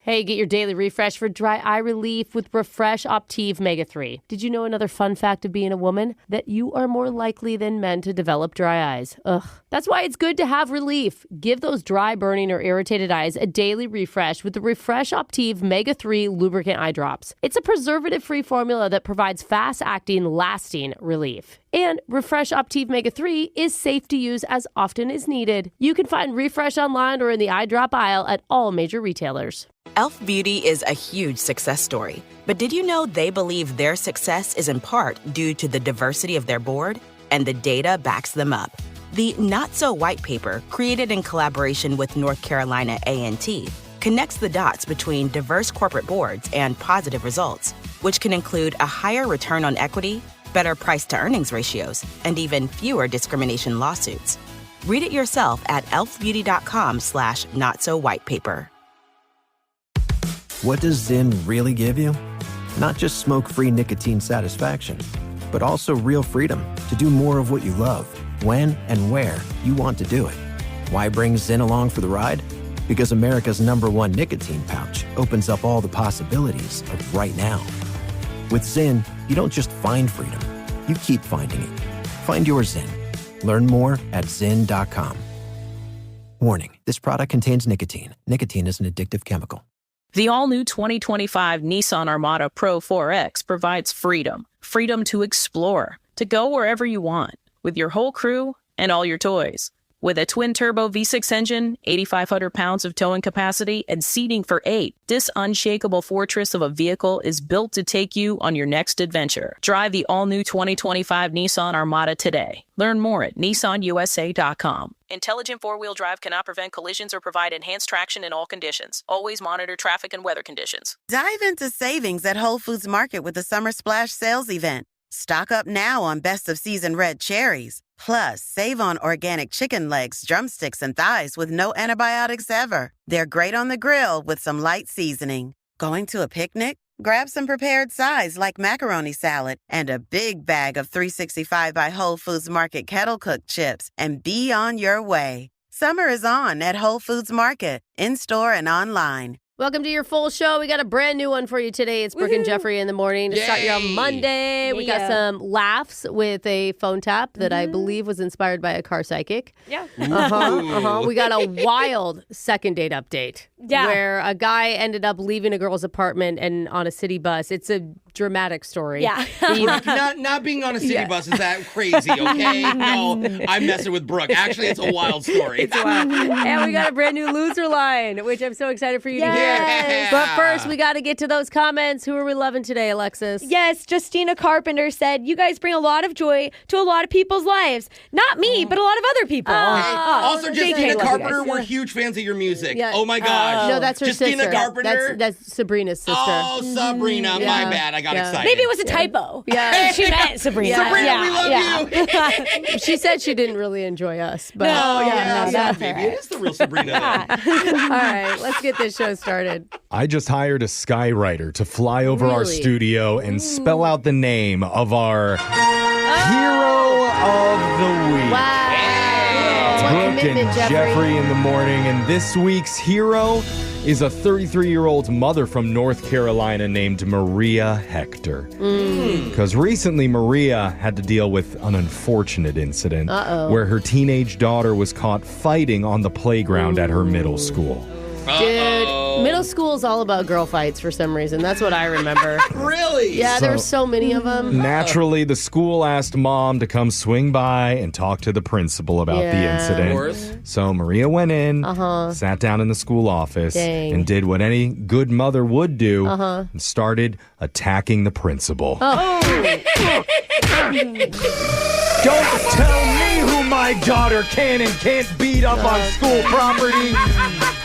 Hey, get your daily refresh for dry eye relief with Refresh Optive Mega 3. Did you know another fun fact of being a woman? That you are more likely than men to develop dry eyes. Ugh. That's why it's good to have relief. Give those dry, burning, or irritated eyes a daily refresh with the Refresh Optive Mega 3 lubricant eye drops. It's a preservative-free formula that provides fast-acting, lasting relief. And Refresh Optive Mega 3 is safe to use as often as needed. You can find Refresh online or in the eye drop aisle at all major retailers. Elf Beauty is a huge success story. But did you know they believe their success is in part due to the diversity of their board? And the data backs them up. The Not So White paper, created in collaboration with North Carolina A&T, connects the dots between diverse corporate boards and positive results, which can include a higher return on equity, better price-to-earnings ratios, and even fewer discrimination lawsuits. Read it yourself at elfbeauty.com/notsowhitepaper. What does Zyn really give you? Not just smoke-free nicotine satisfaction, but also real freedom to do more of what you love, when and where you want to do it. Why bring Zyn along for the ride? Because America's #1 nicotine pouch opens up all the possibilities of right now. With Zyn, you don't just find freedom, you keep finding it. Find your Zyn. Learn more at Zyn.com. Warning, this product contains nicotine. Nicotine is an addictive chemical. The all-new 2025 Nissan Armada Pro 4X provides freedom. Freedom to explore, to go wherever you want, with your whole crew and all your toys. With a twin-turbo V6 engine, 8,500 pounds of towing capacity, and seating for 8, this unshakable fortress of a vehicle is built to take you on your next adventure. Drive the all-new 2025 Nissan Armada today. Learn more at nissanusa.com. Intelligent four-wheel drive cannot prevent collisions or provide enhanced traction in all conditions. Always monitor traffic and weather conditions. Dive into savings at Whole Foods Market with the Summer Splash sales event. Stock up now on best of season red cherries. Plus, save on organic chicken legs, drumsticks, and thighs with no antibiotics ever. They're great on the grill with some light seasoning. Going to a picnic? Grab some prepared sides like macaroni salad and a big bag of 365 by Whole Foods Market kettle cooked chips and be on your way. Summer is on at Whole Foods Market, in-store and online. Welcome to your full show. We got a brand new one for you today. It's Brooke and Jeffrey in the morning to start you on Monday. We got some laughs with a phone tap that I believe was inspired by a car psychic. Yeah. We got a wild second date update. Yeah. Where a guy ended up leaving a girl's apartment and on a city bus. It's a dramatic story. Yeah. Brooke, not being on a city bus is that crazy, okay? No, I'm messing with Brooke. Actually, it's a wild story. It's wild. And we got a brand new loser line, which I'm so excited for you to hear. Yeah. But first, we got to get to those comments. Who are we loving today, Alexis? Yes, Justina Carpenter said, you guys bring a lot of joy to a lot of people's lives. Not me, but a lot of other people. Also, Justina JK, Carpenter, we're huge fans of your music. Yeah. Oh, my gosh. No, that's her Justina sister. Carpenter? That's Sabrina's sister. Oh, Sabrina. My bad. I got excited. Maybe it was a typo. Yeah. She meant Sabrina. Sabrina, we love you. She said she didn't really enjoy us. But Maybe it is the real Sabrina then. All right, let's get this show started. I just hired a skywriter to fly over our Really? studio and spell out the name of our hero of the week. Wow. What Brooke commitment, and Jeffrey. Jeffrey in the morning, and this week's hero is a 33-year-old mother from North Carolina named Maria Hector. Because recently Maria had to deal with an unfortunate incident where her teenage daughter was caught fighting on the playground at her middle school. Dude, middle school is all about girl fights for some reason. That's what I remember. Really? Yeah, there were so many of them. Naturally, the school asked mom to come swing by and talk to the principal about the incident. Of course. So Maria went in, sat down in the school office, Dang. and did what any good mother would do and started attacking the principal. Don't tell me who my daughter can and can't beat up on school property.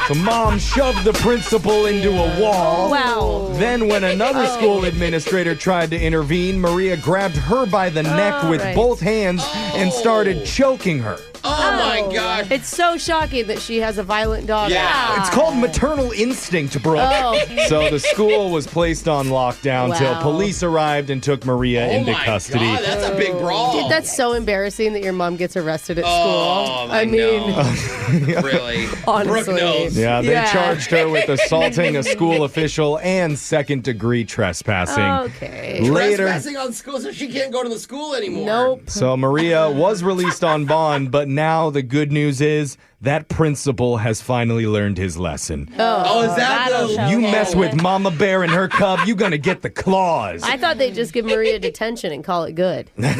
The mom shoved the principal into a wall. Wow. Then when another school administrator tried to intervene, Maria grabbed her by the neck with both hands and started choking her. Oh my gosh. It's so shocking that she has a violent daughter. Yeah. It's called maternal instinct, Brooke. Oh. So the school was placed on lockdown till Wow. police arrived and took Maria Oh into my custody. God, that's a big brawl. Dude, that's so embarrassing that your mom gets arrested at Oh, school. I mean, know. Really. honestly. Brooke knows. Yeah, they Yeah. charged her with assaulting a school official and second-degree trespassing. Okay. Later, Trespassing on school, so she can't go to the school anymore. Nope. so Maria was released on bond, but now the good news is that principal has finally learned his lesson. Oh, is that that'll the... show. You mess with Mama Bear and her cub, you gonna get the claws. I thought they'd just give Maria detention and call it good. No,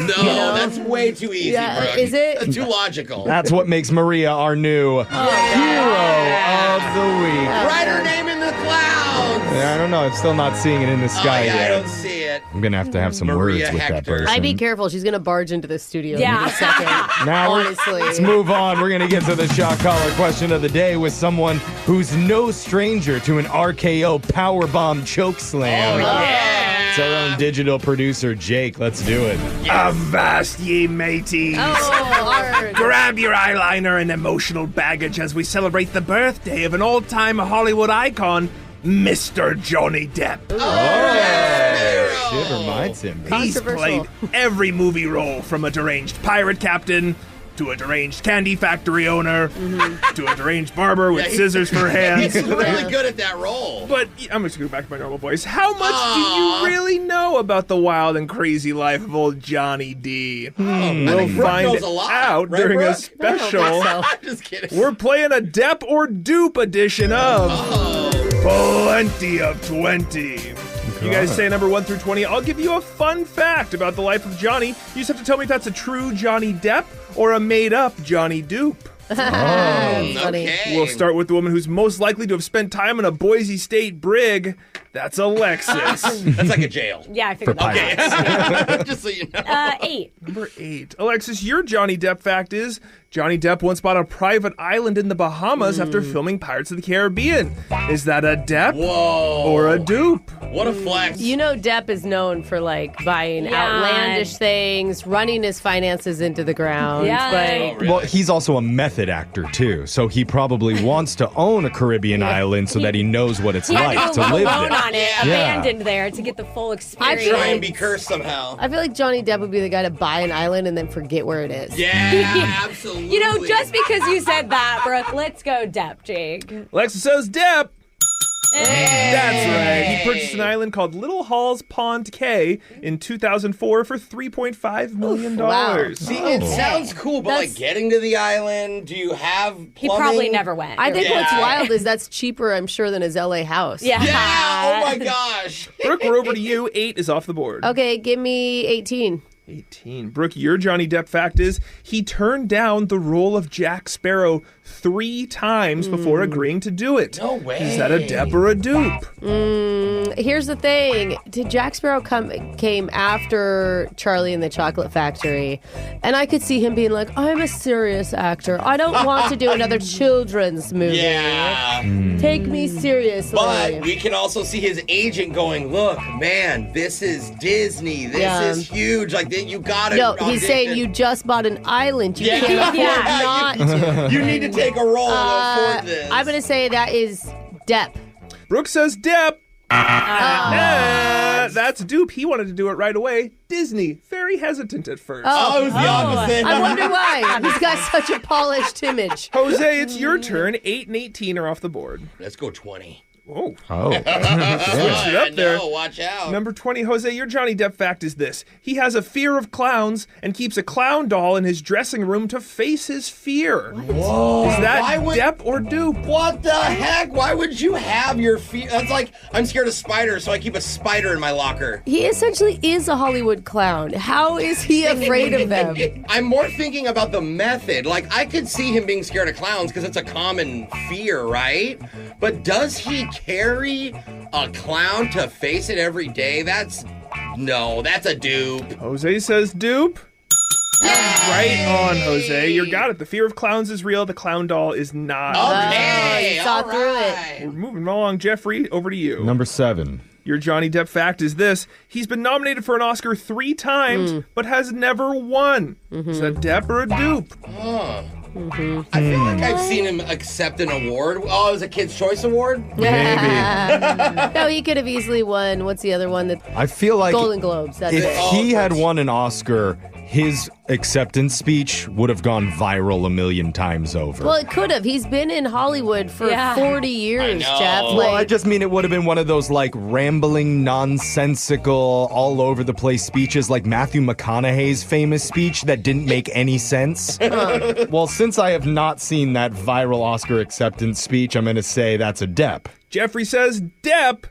that's way too easy, Yeah, Brooke. is it? That's too logical. That's what makes Maria our new hero of the week. Write her name in the clouds. I don't know. I'm still not seeing it in the sky I yet. don't see it. I'm gonna have some Maria words with that Hector. person. I'd be careful. She's going to barge into the studio Yeah. in a second. Now Honestly. let's move on. We're gonna get to the shock collar question of the day with someone who's no stranger to an RKO powerbomb choke slam. It's our own digital producer Jake. Let's do it. Avast ye mateys! Hard. Grab your eyeliner and emotional baggage as we celebrate the birthday of an all-time Hollywood icon, Mr. Johnny Depp. Shit reminds him. He's Controversial. played every movie role, from a deranged pirate captain to a deranged candy factory owner to a deranged barber with scissors for hands. He's really good at that role. But I'm just going to go back to my normal voice. How much do you really know about the wild and crazy life of old Johnny D? I We'll think Brooke find knows a lot, out right, during a Brooke? special. I'm just kidding. We're playing a Depp or Dupe edition of Plenty of 20. You guys say number 1 through 20. I'll give you a fun fact about the life of Johnny. You just have to tell me if that's a true Johnny Depp or a made-up Johnny Dupe. Funny. Okay. We'll start with the woman who's most likely to have spent time in a Boise State brig. That's Alexis. That's like a jail. Yeah, I figured that. Okay. Just so you know. 8. Number 8. Alexis, your Johnny Depp fact is Johnny Depp once bought a private island in the Bahamas after filming Pirates of the Caribbean. Is that a Depp Whoa. or a dupe? What a flex. You know, Depp is known for like buying outlandish things, running his finances into the ground. Yeah. Like, Really? Well, he's also a method actor too, so he probably wants to own a Caribbean island so that he knows what it's He had like to to go live alone there. on it, abandoned there to get the full experience. Try and be cursed somehow. I feel like Johnny Depp would be the guy to buy an island and then forget where it is. Yeah, absolutely. You know, just because you said that, Brooke, let's go Depp, Jake. Alexis says Depp. That's right. He purchased an island called Little Halls Pond Cay in 2004 for $3.5 million. Wow. See, it sounds cool, but like getting to the island, do you have plumbing? He probably never went. I think Yeah. what's wild is that's cheaper, I'm sure, than his LA house. Yeah. Yeah, oh my gosh. Brooke, we're over to you. 8 is off the board. Okay, give me 18. 18. Brooke, your Johnny Depp fact is he turned down the role of Jack Sparrow 3 times before agreeing to do it. No way. Is that a Depp or a dupe? Here's the thing. Did Jack Sparrow came after Charlie and the Chocolate Factory? And I could see him being like, I'm a serious actor. I don't want to do another children's movie. Yeah. Take me seriously. But we can also see his agent going, look, man, this is Disney. This is huge. Like, you gotta No, he's audition. saying you just bought an island. You Yeah. can't afford Yeah. not to. You need to take a role to afford this. I'm going to say that is Depp. Brooke says Depp. That's a dupe. He wanted to do it right away. Disney, very hesitant at first. Oh, it was the opposite. I wonder why. He's got such a polished image. Jose, it's your turn. 8 and 18 are off the board. Let's go 20. Whoa. Oh. Switched it up there. No, watch out. Number 20, Jose, your Johnny Depp fact is this. He has a fear of clowns and keeps a clown doll in his dressing room to face his fear. Whoa. Is that Why would- Depp or dupe? What the heck? Why would you have your feet? That's like, I'm scared of spiders, so I keep a spider in my locker. He essentially is a Hollywood clown. How is he afraid of them? I'm more thinking about the method. Like, I could see him being scared of clowns because it's a common fear, right? But does he carry a clown to face it every day? That's a dupe. Jose says dupe. Right on, Jose. You got it. The fear of clowns is real. The clown doll is not. Okay, you saw all through it. right. We're moving along. Jeffrey, over to you. Number 7. Your Johnny Depp fact is this. He's been nominated for an Oscar 3 times, but has never won. Is that Depp or a dupe? I feel like I've seen him accept an award. Oh, it was a Kid's Choice Award? Maybe. No, he could have easily won. What's the other one? I feel like Golden Globes. That's if it. he had won an Oscar, his acceptance speech would have gone viral a million times over. Well, it could have. He's been in Hollywood for 40 years, I know. Jeff. Well, I just mean it would have been one of those like rambling, nonsensical, all over the place speeches like Matthew McConaughey's famous speech that didn't make any sense. Well, since I have not seen that viral Oscar acceptance speech, I'm going to say that's a Depp. Jeffrey says Depp.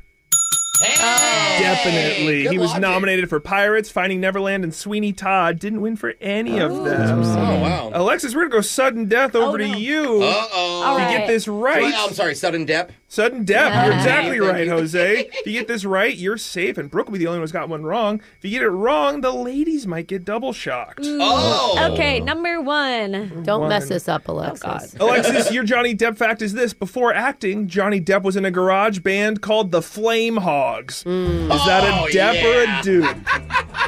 Hey! Definitely. Good He was logic. nominated for Pirates, Finding Neverland, and Sweeney Todd. Didn't win for any of them. Oh, wow. Alexis, we're going to go sudden death over to you. Uh-oh. If you get this right. I'm sorry, sudden Depp. Sudden death. You're exactly Thank right, you. Jose. If you get this right, you're safe, and Brooke will be the only one who's got one wrong. If you get it wrong, the ladies might get double shocked. Oh. Okay, number 1. Don't mess this up, Alexis. Alexis, your Johnny Depp fact is this. Before acting, Johnny Depp was in a garage band called the Flame Hogs. Is that a Depp or a dupe?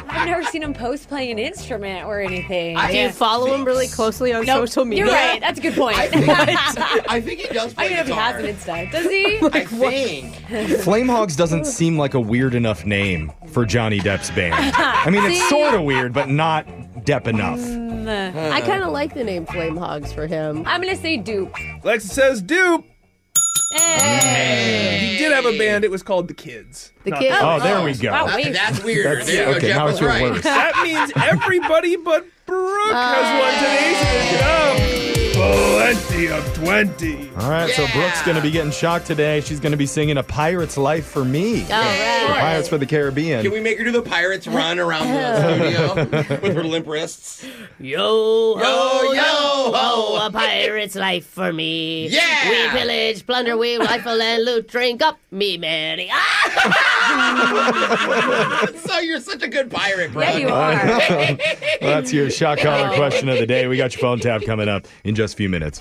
I've never seen him post playing an instrument or anything. Do you follow him really closely on social media? You're right. That's a good point. I think he does play I mean, if he guitar. hasn't and stuff. Does he? I think. Flamehogs doesn't seem like a weird enough name for Johnny Depp's band. I mean, it's sort of weird, but not Depp enough. I kind of like the name Flame Hogs for him. I'm going to say dupe. Alexis says dupe. Hey. He did have a band. It was called The Kids. The Not Kids. Oh, there we go. Wow, wait. That's weirder. That's- There you go. okay, Jeff now was it's your right. worst. That means everybody but Brooke has won today's edition of Plenty of 20. All right, so Yeah. Brooke's going to be getting shocked today. She's going to be singing A Pirate's Life for Me. All right. For Pirates for the Caribbean. Can we make her do the Pirates run around the studio with her limp wrists? Yo, Yo, yo, ho, a pirate's life for me. Yeah. We pillage, plunder, we rifle and loot, drink up me many. So you're such a good pirate, bro. Yeah, you are. Well, that's your shot collar question of the day. We got your phone tab coming up in just a few minutes.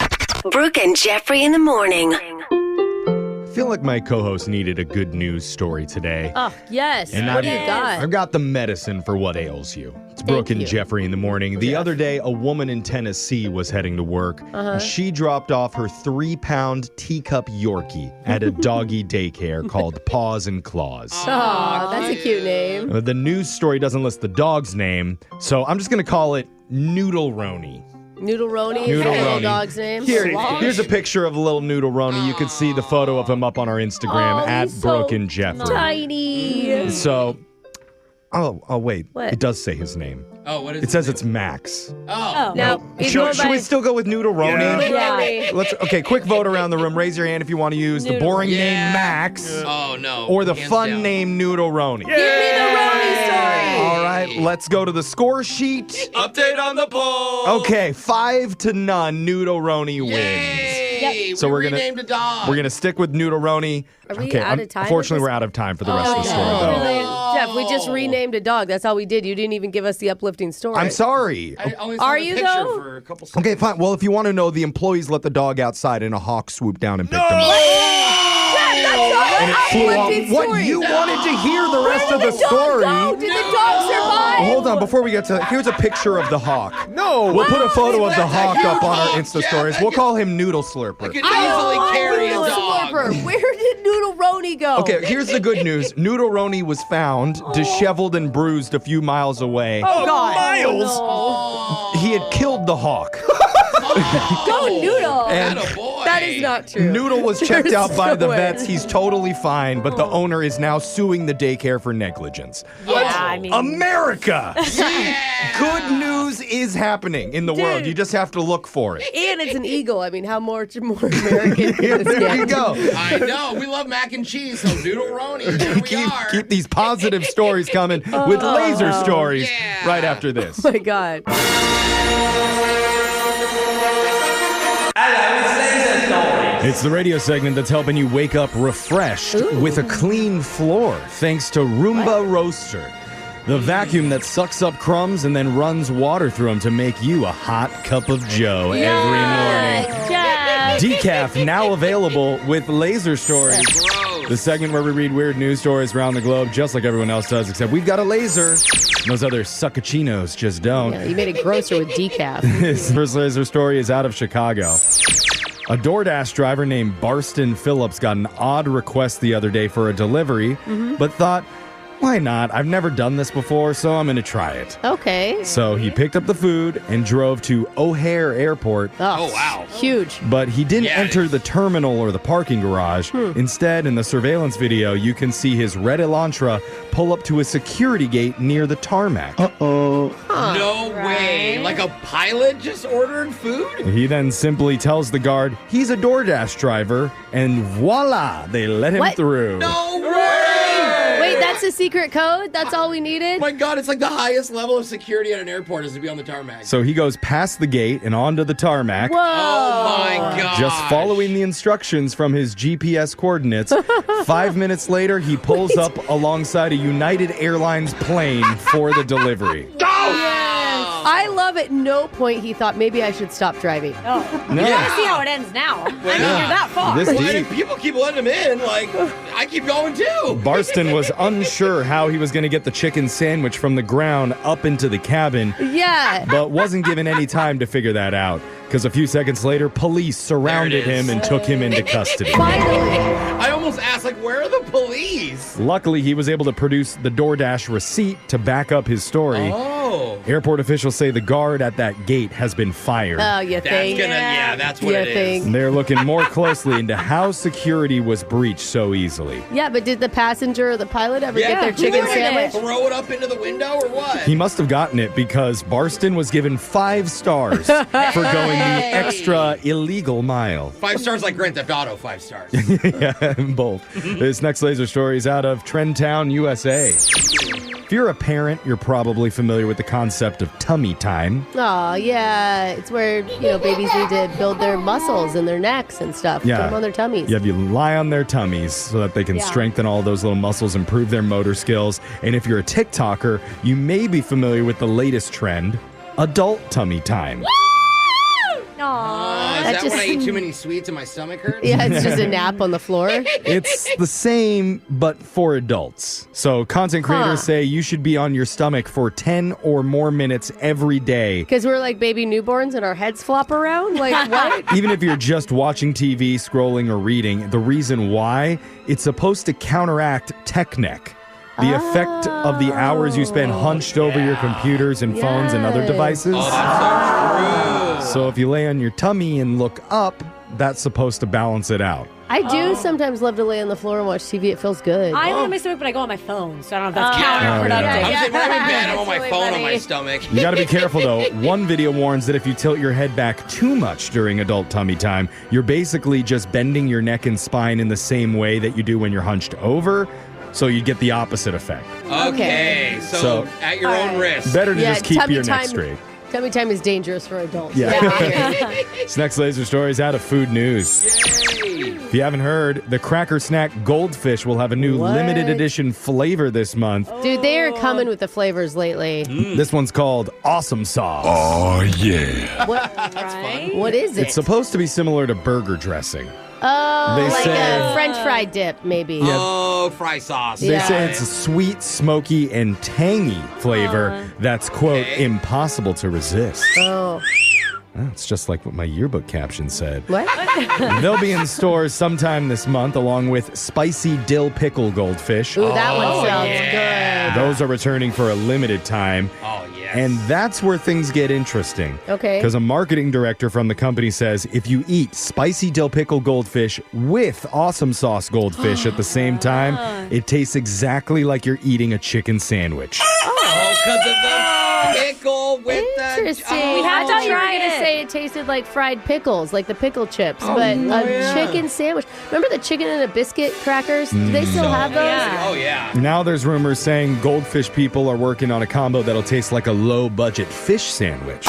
Brooke and Jeffrey in the morning. I feel like my co-host needed a good news story today. Oh, yes. And What I've- do you got? I've got the medicine for what ails you. It's Brooke and you. Jeffrey in the morning. The other day, a woman in Tennessee was heading to work. And she dropped off her 3-pound teacup Yorkie at a doggy daycare called Paws and Claws. Oh, that's a cute name. The news story doesn't list the dog's name, so I'm just going to call it Noodle Roni. Noodle Roni is the Noodle little Roni. dog's name. Here's a picture of little Noodle Roni. You can see the photo of him up on our Instagram Oh, at he's Brooke so and Jeffrey. Tiny. So, oh, wait. What? It does say his name. Oh, what is It says it's Max. Oh. Now, he's going Should we by still go with Noodle Roni? Yeah. Okay, quick vote around the room. Raise your hand if you want to use the Noodle. boring Yeah. name Max Oh, no. or the Hands fun down. name Noodle Roni. Give me the Roni story. All right, let's go to the score sheet. Update on the poll. Okay, 5-0, Noodle Roni wins. Yay. So we're gonna- renamed a dog. We're going to stick with Noodle Roni. Are we out of time with Unfortunately, this? we're out of time for the rest of the story, Oh, though. really? Jeff, we just renamed a dog. That's all we did. You didn't even give us the uplifting story. I'm sorry. I only Are saw the you, picture though? for a couple seconds. Okay, fine. Well, if you want to know, the employees let the dog outside and a hawk swooped down and picked him up. And it flew off. uplifting What? story. You wanted to hear the rest of the Did the dog story. go? Did the dog survive? Well, hold on, before we get to here's a picture of the hawk. No. We'll put a photo of the That's a hawk huge up on our hawk. Insta Yeah, stories. I We'll could- call him Noodle Slurper. I could easily carry a Noodle dog. Slurper. Where did Noodle Roni go? Okay, here's the good news. Noodle Roni was found disheveled and bruised a few miles away. Oh, God. Miles. Oh. He had killed the hawk. Go Noodle. And Attaboy. That is not true. Noodle was checked There's out by no the way. vets. He's totally fine, but the owner is now suing the daycare for negligence. Yeah, I mean, America! Good news is happening in the world. You just have to look for it. And it's an eagle. I mean, how much more American Here, can this there you get? go. I know. We love mac and cheese, so Noodle Roni. Here we are. Keep these positive stories coming with laser stories Yeah. right after this. Oh, my God. It's the radio segment that's helping you wake up refreshed with a clean floor thanks to Roomba Roaster, the vacuum that sucks up crumbs and then runs water through them to make you a hot cup of joe every morning. Jeff. Decaf now available with laser stories. Gross. The segment where we read weird news stories around the globe just like everyone else does, except we've got a laser. Those other succachinos just don't. Yeah, you made it grosser with decaf. His first laser story is out of Chicago. A DoorDash driver named Barston Phillips got an odd request the other day for a delivery, but thought, why not? I've never done this before, so I'm going to try it. Okay. So he picked up the food and drove to O'Hare Airport. Oh, wow. Huge. But he didn't Yeah, enter the terminal or the parking garage. Instead, in the surveillance video, you can see his red Elantra pull up to a security gate near the tarmac. No way. Like a pilot just ordered food? He then simply tells the guard he's a DoorDash driver, and voila, they let him What? through. No way! Wait, that's a secret code? That's all we needed? My God, it's like the highest level of security at an airport is to be on the tarmac. So he goes past the gate and onto the tarmac. Whoa. Oh my God. Just following the instructions from his GPS coordinates. 5 minutes later, he pulls up alongside a United Airlines plane for the delivery. I love at no point he thought maybe I should stop driving. Oh. You gotta see how it ends now. I mean, you're that far. This Well, deep. if people keep letting him in, like, I keep going too. Barston was unsure how he was going to get the chicken sandwich from the ground up into the cabin, Yeah. but wasn't given any time to figure that out. Because a few seconds later, police surrounded There it is. him and took him into custody. Finally. I almost asked, like, where are the police? Luckily, he was able to produce the DoorDash receipt to back up his story. Oh. Airport officials say the guard at that gate has been fired. Oh, you That's think? that's what You it is. think? They're looking more closely into how security was breached so easily. Yeah, but did the passenger or the pilot ever get their who chicken ordered sandwich? it? Throw it up into the window or what? He must have gotten it because Barston was given 5 stars for going the extra illegal mile. 5 stars like Grand Theft Auto, 5 stars. Yeah, both. This next laser story is out of Trendtown, USA. If you're a parent, you're probably familiar with the concept of tummy time. Oh, yeah. It's where, babies need to build their muscles and their necks and stuff. Yeah. Put them on their tummies. You lie on their tummies so that they can strengthen all those little muscles, improve their motor skills. And if you're a TikToker, you may be familiar with the latest trend, adult tummy time. Aww. Is That that just- when I eat too many sweets and my stomach hurts? Yeah, it's just a nap on the floor. It's the same, but for adults. So content creators say you should be on your stomach for 10 or more minutes every day. Because we're like baby newborns and our heads flop around? Like, what? Even if you're just watching TV, scrolling, or reading, the reason why, it's supposed to counteract tech neck. The effect of the hours you spend hunched over your computers and phones and other Yes. devices. Oh, that's so true. So if you lay on your tummy and look up, that's supposed to balance it out. I do sometimes love to lay on the floor and watch TV. It feels good. I lay on my stomach, but I go on my phone, so I don't know if that's Yeah. counterproductive. I'm saying when I'm in bed, I'm on my That's phone really on my funny. stomach. You gotta be careful though. One video warns that if you tilt your head back too much during adult tummy time, you're basically just bending your neck and spine in the same way that you do when you're hunched over. So you get the opposite effect. Okay, so at your own risk. Better to Yeah, just keep tummy your neck time- straight. Tummy time is dangerous for adults. Yeah. Yeah. This next laser story is out of food news. If you haven't heard, the Cracker Snack Goldfish will have a new What? limited edition flavor this month. Dude, they are coming with the flavors lately. This one's called Awesome Sauce. What is it? It's supposed to be similar to burger dressing. Oh, They like say- a French fry dip, maybe. Oh, fry sauce. They Yeah. say it's a sweet, smoky, and tangy flavor that's, quote, Okay. impossible to resist. Oh, Oh, it's just like what my yearbook caption said. what? They'll be in stores sometime this month, along with spicy dill pickle goldfish. Ooh, that one sounds yeah. good. Those are returning for a limited time. Oh, yes. And that's where things get interesting. Okay. Because a marketing director from the company says if you eat spicy dill pickle goldfish with awesome sauce goldfish at the same time, it tastes exactly like you're eating a chicken sandwich. Oh, because of the pickle with the... Interesting. Oh, I thought you were try going to it. say it tasted like fried pickles, like the pickle chips, but a chicken sandwich. Remember the chicken and a biscuit crackers? Do they still have those? Yeah. Oh, yeah. Now there's rumors saying goldfish people are working on a combo that'll taste like a low-budget fish sandwich.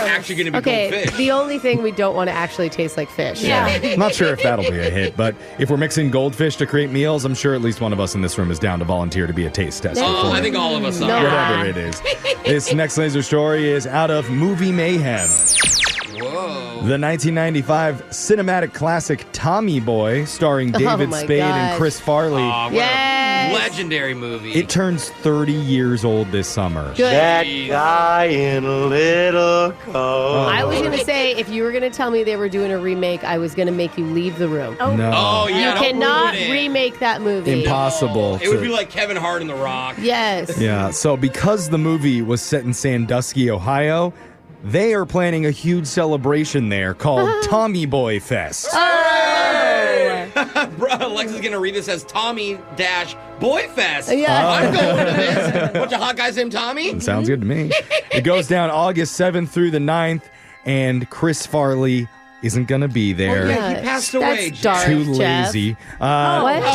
Actually going to be Okay, goldfish. the only thing we don't want to actually taste like fish. Yeah. Not sure if that'll be a hit, but if we're mixing goldfish to create meals, I'm sure at least one of us in this room is down to volunteer to be a taste tester. Oh, for I it. think all of us No. are. Whatever it is. This next laser story is out of Movie Mayhem. Whoa. The 1995 cinematic classic Tommy Boy, starring David my Spade and gosh. Chris Farley. Oh, what Yes. a legendary movie. It turns 30 years old this summer. Good. Guy in a little coat. I was going to say, if you were going to tell me they were doing a remake, I was going to make you leave the room. No. Oh, You yeah. don't cannot ruin it. remake that movie. Impossible. It would to- be like Kevin Hart and The Rock. Yes. Yeah, so because the movie was set in Sandusky, Ohio, they are planning a huge celebration there called Tommy Boy Fest. Bro, Alexa's going to read this as Tommy-Boyfest. Yeah. I'm going to this. Bunch of hot guys named Tommy. Sounds good to me. It goes down August 7th through the 9th, and Chris Farley isn't going to be there. Oh, yeah, he passed away. That's dark, Too Jeff. lazy. What?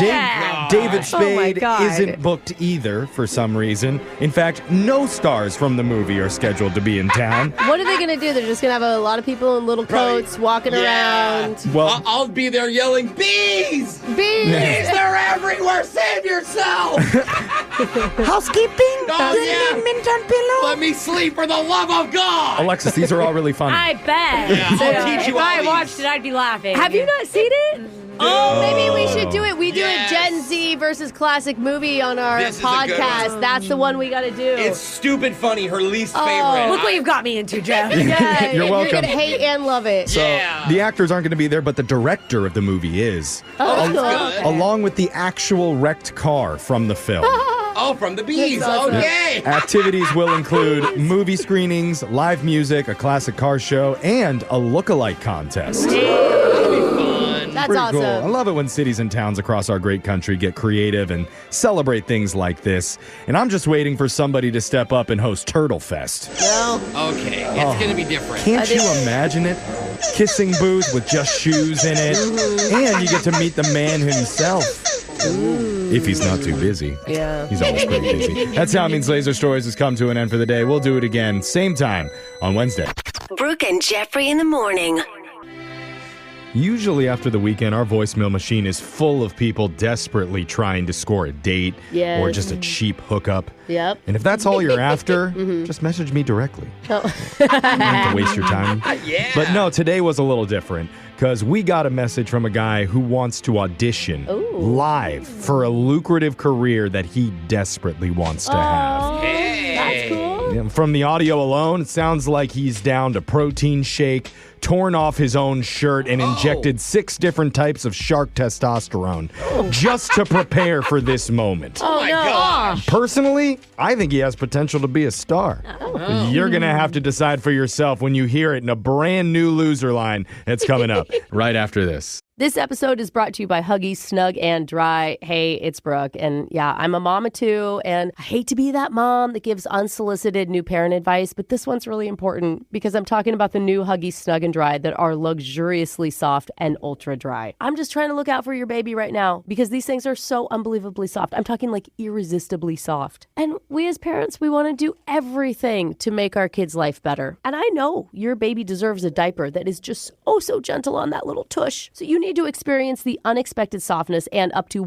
David Oh, Spade my God. isn't booked either for some reason. In fact, no stars from the movie are scheduled to be in town. What are they going to do? They're just going to have a lot of people in little coats walking Yeah. around. Well, I'll be there yelling, bees! Bees! Bees, they're everywhere! Save yourself! Housekeeping? Oh, yeah. Minton pillow? Let me sleep for the love of God! Alexis, these are all really funny. I bet. Yeah, I'll teach you if all I these. watched it, I'd be laughing. Have you not seen it? Oh, maybe we should do it. We do Yes. a Gen Z versus classic movie on our This is a good podcast. one. That's the one we got to do. It's stupid funny, her least Oh. favorite. Look what you've got me into, Jeff. yeah, You're welcome. You're going to hate and love it. So Yeah. the actors aren't going to be there, but the director of the movie is. Oh, that's good. Along with the actual wrecked car from the film. Oh, from the bees. That's awesome. Okay. Activities will include movie screenings, live music, a classic car show, and a look-alike contest. That's Pretty awesome. cool. I love it when cities and towns across our great country get creative and celebrate things like this. And I'm just waiting for somebody to step up and host Turtle Fest. No. Okay, it's going to be different. Can't you imagine it? Kissing booth with just shoes in it. And you get to meet the man himself. If he's not too busy. Yeah. He's always pretty busy. That's how it means Laser Stories has come to an end for the day. We'll do it again, same time on Wednesday. Brooke and Jeffrey in the morning. Usually after the weekend, our voicemail machine is full of people desperately trying to score a date Yes. or just a cheap hookup. Yep. And if that's all you're after, just message me directly. Oh. You don't have to waste your time. Yeah. But no, today was a little different because we got a message from a guy who wants to audition Ooh. live for a lucrative career that he desperately wants to have. That's cool. Yeah, from the audio alone, it sounds like he's downed a protein shake, torn off his own shirt, and injected 6 different types of shark testosterone just to prepare for this moment. Oh, my no. gosh. Personally, I think he has potential to be a star. You're going to have to decide for yourself when you hear it in a brand new loser line that's coming up right after this. This episode is brought to you by Huggies Snug and Dry. Hey, it's Brooke. And yeah, I'm a mama too. And I hate to be that mom that gives unsolicited new parent advice, but this one's really important because I'm talking about the new Huggies Snug and Dry that are luxuriously soft and ultra dry. I'm just trying to look out for your baby right now because these things are so unbelievably soft. I'm talking like irresistibly soft. And we as parents, we want to do everything to make our kids' life better. And I know your baby deserves a diaper that is just oh so gentle on that little tush. So you need to experience the unexpected softness and up to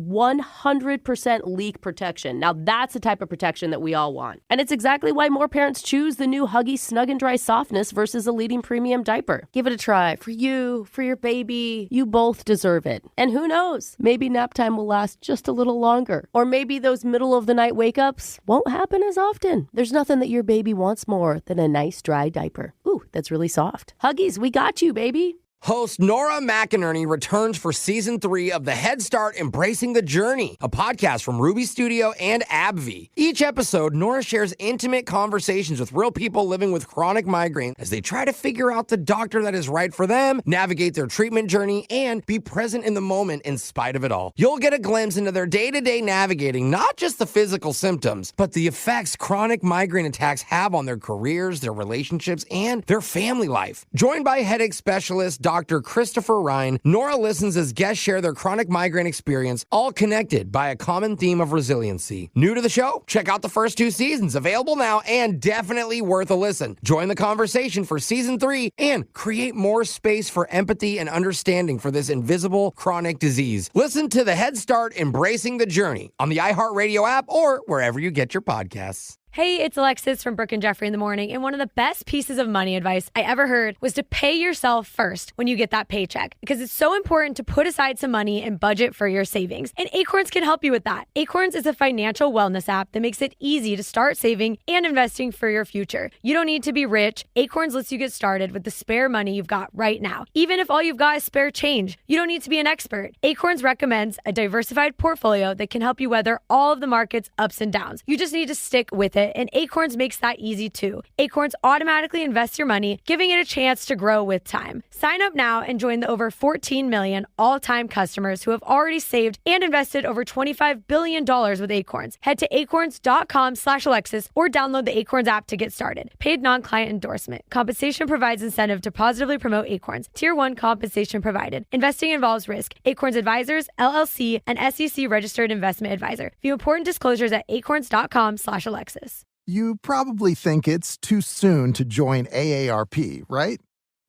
100% leak protection. Now that's the type of protection that we all want. And it's exactly why more parents choose the new Huggies Snug and Dry Softness versus a leading premium diaper. Give it a try for you, for your baby. You both deserve it. And who knows, maybe nap time will last just a little longer. Or maybe those middle of the night wake ups won't happen as often. There's nothing that your baby wants more than a nice dry diaper. Ooh, that's really soft. Huggies, we got you, baby. Host Nora McInerney returns for Season 3 of the Head Start Embracing the Journey, a podcast from Ruby Studio and AbbVie. Each episode, Nora shares intimate conversations with real people living with chronic migraine as they try to figure out the doctor that is right for them, navigate their treatment journey, and be present in the moment in spite of it all. You'll get a glimpse into their day-to-day navigating not just the physical symptoms, but the effects chronic migraine attacks have on their careers, their relationships, and their family life. Joined by headache specialist Dr. Christopher Ryan, Nora listens as guests share their chronic migraine experience, all connected by a common theme of resiliency. New to the show? Check out the first 2 seasons, available now and definitely worth a listen. Join the conversation for Season 3 and create more space for empathy and understanding for this invisible chronic disease. Listen to the Head Start Embracing the Journey on the iHeartRadio app or wherever you get your podcasts. Hey, it's Alexis from Brooke and Jeffrey in the Morning, and one of the best pieces of money advice I ever heard was to pay yourself first when you get that paycheck, because it's so important to put aside some money and budget for your savings. And Acorns can help you with that. Acorns is a financial wellness app that makes it easy to start saving and investing for your future. You don't need to be rich. Acorns lets you get started with the spare money you've got right now, even if all you've got is spare change. You don't need to be an expert. Acorns recommends a diversified portfolio that can help you weather all of the market's ups and downs. You just need to stick with it, and Acorns makes that easy too. Acorns automatically invests your money, giving it a chance to grow with time. Sign up now and join the over 14 million all-time customers who have already saved and invested over $25 billion with Acorns. Head to acorns.com/Alexis or download the Acorns app to get started. Paid non-client endorsement. Compensation provides incentive to positively promote Acorns. Tier 1 compensation provided. Investing involves risk. Acorns Advisors, LLC, and SEC registered investment advisor. View important disclosures at acorns.com/Alexis. You probably think it's too soon to join AARP, right?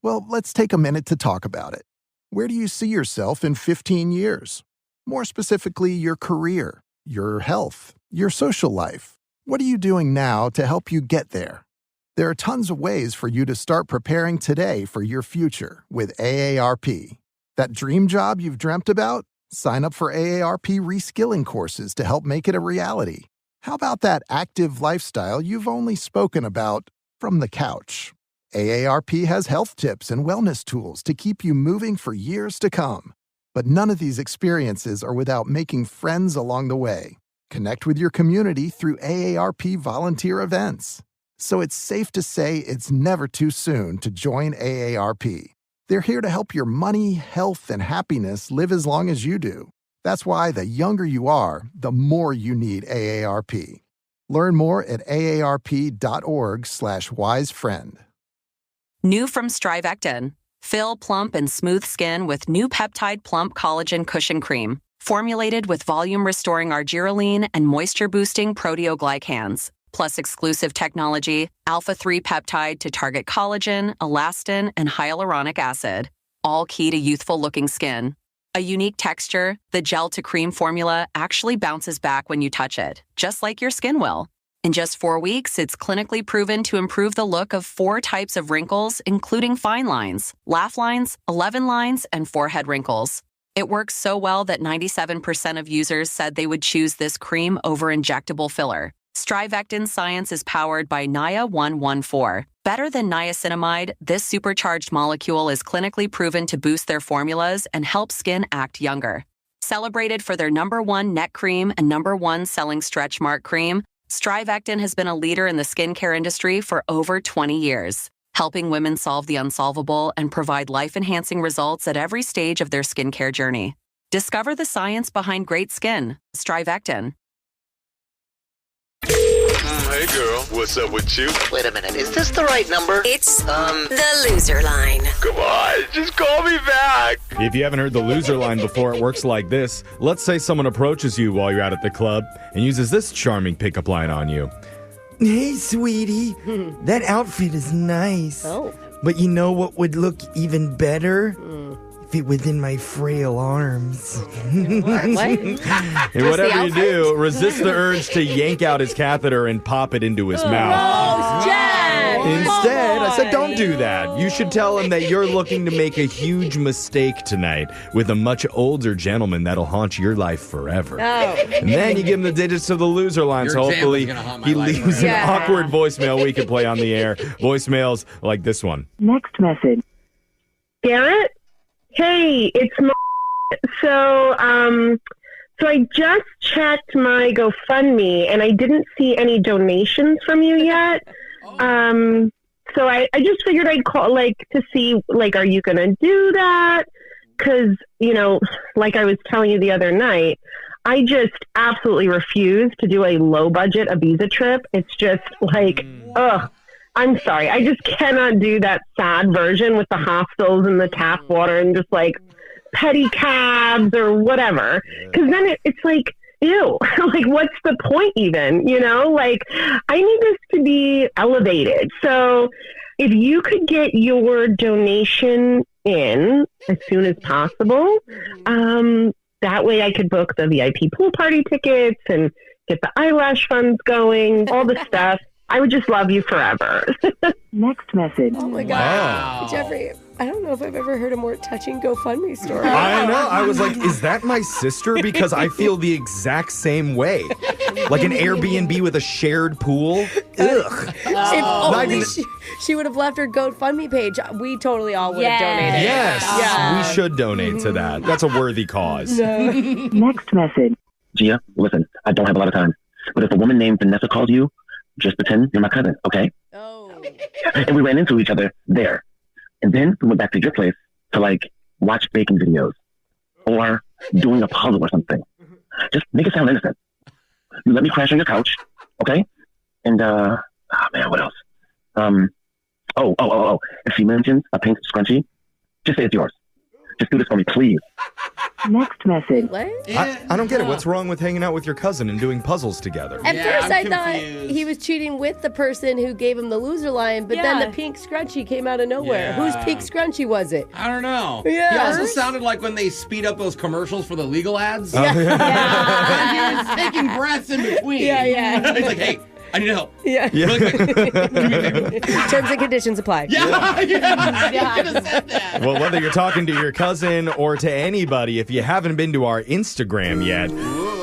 Well, let's take a minute to talk about it. Where do you see yourself in 15 years? More specifically, your career, your health, your social life. What are you doing now to help you get there? There are tons of ways for you to start preparing today for your future with AARP. That dream job you've dreamt about? Sign up for AARP reskilling courses to help make it a reality. How about that active lifestyle you've only spoken about from the couch? AARP has health tips and wellness tools to keep you moving for years to come. But none of these experiences are without making friends along the way. Connect with your community through AARP volunteer events. So it's safe to say it's never too soon to join AARP. They're here to help your money, health, and happiness live as long as you do. That's why the younger you are, the more you need AARP. Learn more at aarp.org/wisefriend. New from Strivectin. Fill plump and smooth skin with new Peptide Plump Collagen Cushion Cream, formulated with volume-restoring arginine and moisture-boosting proteoglycans, plus exclusive technology, alpha-3 peptide to target collagen, elastin, and hyaluronic acid, all key to youthful-looking skin. A unique texture, the gel-to-cream formula actually bounces back when you touch it, just like your skin will. In just 4 weeks, it's clinically proven to improve the look of 4 types of wrinkles, including fine lines, laugh lines, 11 lines, and forehead wrinkles. It works so well that 97% of users said they would choose this cream over injectable filler. Strivectin science is powered by NIA-114. Better than niacinamide, this supercharged molecule is clinically proven to boost their formulas and help skin act younger. Celebrated for their #1 neck cream and #1 selling stretch mark cream, Strivectin has been a leader in the skincare industry for over 20 years, helping women solve the unsolvable and provide life-enhancing results at every stage of their skincare journey. Discover the science behind great skin. Strivectin. Hey girl, what's up with you? Wait a minute, is this the right number? It's the loser line. Come on, just call me back. If you haven't heard the loser line before, it works like this. Let's say someone approaches you while you're out at the club and uses this charming pickup line on you. Hey, sweetie, that outfit is nice. Oh. But you know what would look even better? Fit within my frail arms. What? And whatever you do, resist the urge to yank out his catheter and pop it into his mouth. Jeff! Instead, I said don't do that. You should tell him that you're looking to make a huge mistake tonight with a much older gentleman that'll haunt your life forever. Oh. And then you give him the digits of the loser line, Your so hopefully example's gonna haunt my he life leaves forever. an awkward voicemail we can play on the air. Voicemails like this one. Next message. Garrett? Hey, it's so I just checked my GoFundMe and I didn't see any donations from you yet. So I just figured I'd call to see are you going to do that? Cause like I was telling you the other night, I just absolutely refuse to do a low budget Ibiza trip. It's just ugh. I'm sorry. I just cannot do that sad version with the hostels and the tap water and just petty cabs or whatever. Because then it's ew. What's the point even? I need this to be elevated. So if you could get your donation in as soon as possible, that way I could book the VIP pool party tickets and get the eyelash funds going, all the stuff. I would just love you forever. Next message. Oh my God. Wow. Jeffrey, I don't know if I've ever heard a more touching GoFundMe story. I know. I was like, is that my sister? Because I feel the exact same way. Like an Airbnb with a shared pool. Ugh. If only she would have left her GoFundMe page, we totally all would have donated. Yes. We should donate to that. That's a worthy cause. Next message. Gia, listen, I don't have a lot of time. But if a woman named Vanessa calls you, just pretend you're my cousin, okay? Oh. And we ran into each other there. And then we went back to your place to, like, watch baking videos or doing a puzzle or something. Just make it sound innocent. You let me crash on your couch, okay? And, what else? If she mentions a pink scrunchie, just say it's yours. Just do this for me, please. Next message. I don't get it. What's wrong with hanging out with your cousin and doing puzzles together? At first, I thought he was cheating with the person who gave him the loser line, but then the pink scrunchie came out of nowhere. Yeah. Whose pink scrunchie was it? I don't know. Yeah. He also sounded like when they speed up those commercials for the legal ads. Oh, And he was taking breaths in between. Yeah. He's like, hey, I need help. Yeah. Really quick. Terms and conditions apply. Yeah. You could have said that. Well, whether you're talking to your cousin or to anybody, if you haven't been to our Instagram yet,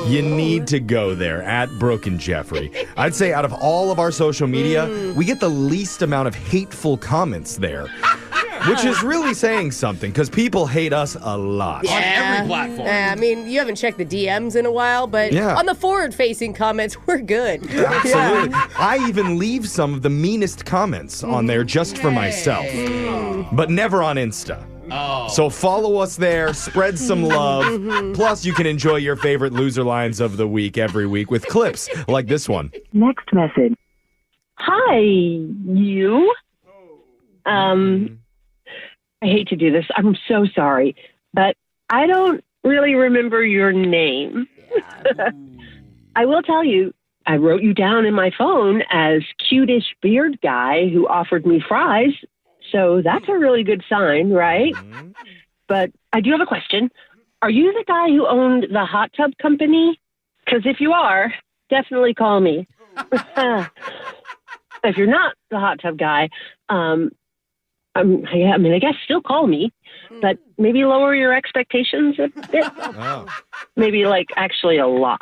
you need to go there at Brooke and Jeffrey. I'd say out of all of our social media, we get the least amount of hateful comments there. Which is really saying something, because people hate us a lot. On every platform. I mean, you haven't checked the DMs in a while, but on the forward-facing comments, we're good. Absolutely. I even leave some of the meanest comments on there just for myself, but never on Insta. Oh. So follow us there, spread some love. Plus, you can enjoy your favorite loser lines of the week every week with clips like this one. Next message. Hi, you. I hate to do this. I'm so sorry, but I don't really remember your name. I will tell you, I wrote you down in my phone as cutish beard guy who offered me fries. So that's a really good sign, right? But I do have a question. Are you the guy who owned the hot tub company? Because if you are, definitely call me. If you're not the hot tub guy, I guess still call me, but maybe lower your expectations a bit. Maybe actually a lot.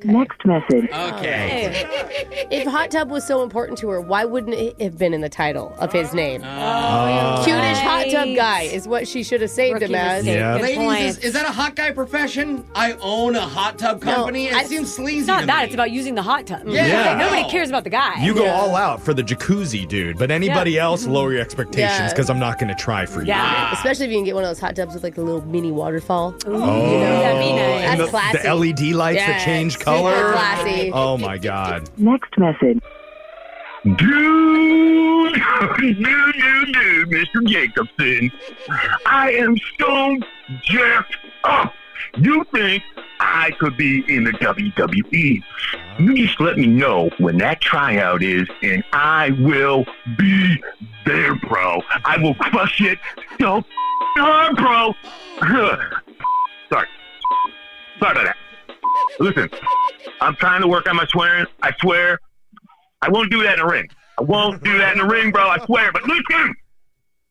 Next message. Okay. If hot tub was so important to her, why wouldn't it have been in the title of his name? Cutish hot tub guy is what she should have saved him as. Ladies, is that a hot guy profession? I own a hot tub company. It seems sleazy. It's not to that. me. It's about using the hot tub. Yeah. Nobody cares about the guy. You go all out for the jacuzzi, dude. But anybody else, lower your expectations, because I'm not going to try for you. Yeah. Especially if you can get one of those hot tubs with a little mini waterfall. That'd be nice. And That's classy. the LED lights that change color. Super classy. Oh my God. Next message. Dude, Mr. Jacobson, I am so jacked up. You think I could be in the WWE? You just let me know when that tryout is, and I will be there, bro. I will crush it so hard, bro. Sorry about that. Listen, I'm trying to work on my swearing. I swear, I won't do that in the ring. I won't do that in the ring, bro. I swear. But listen,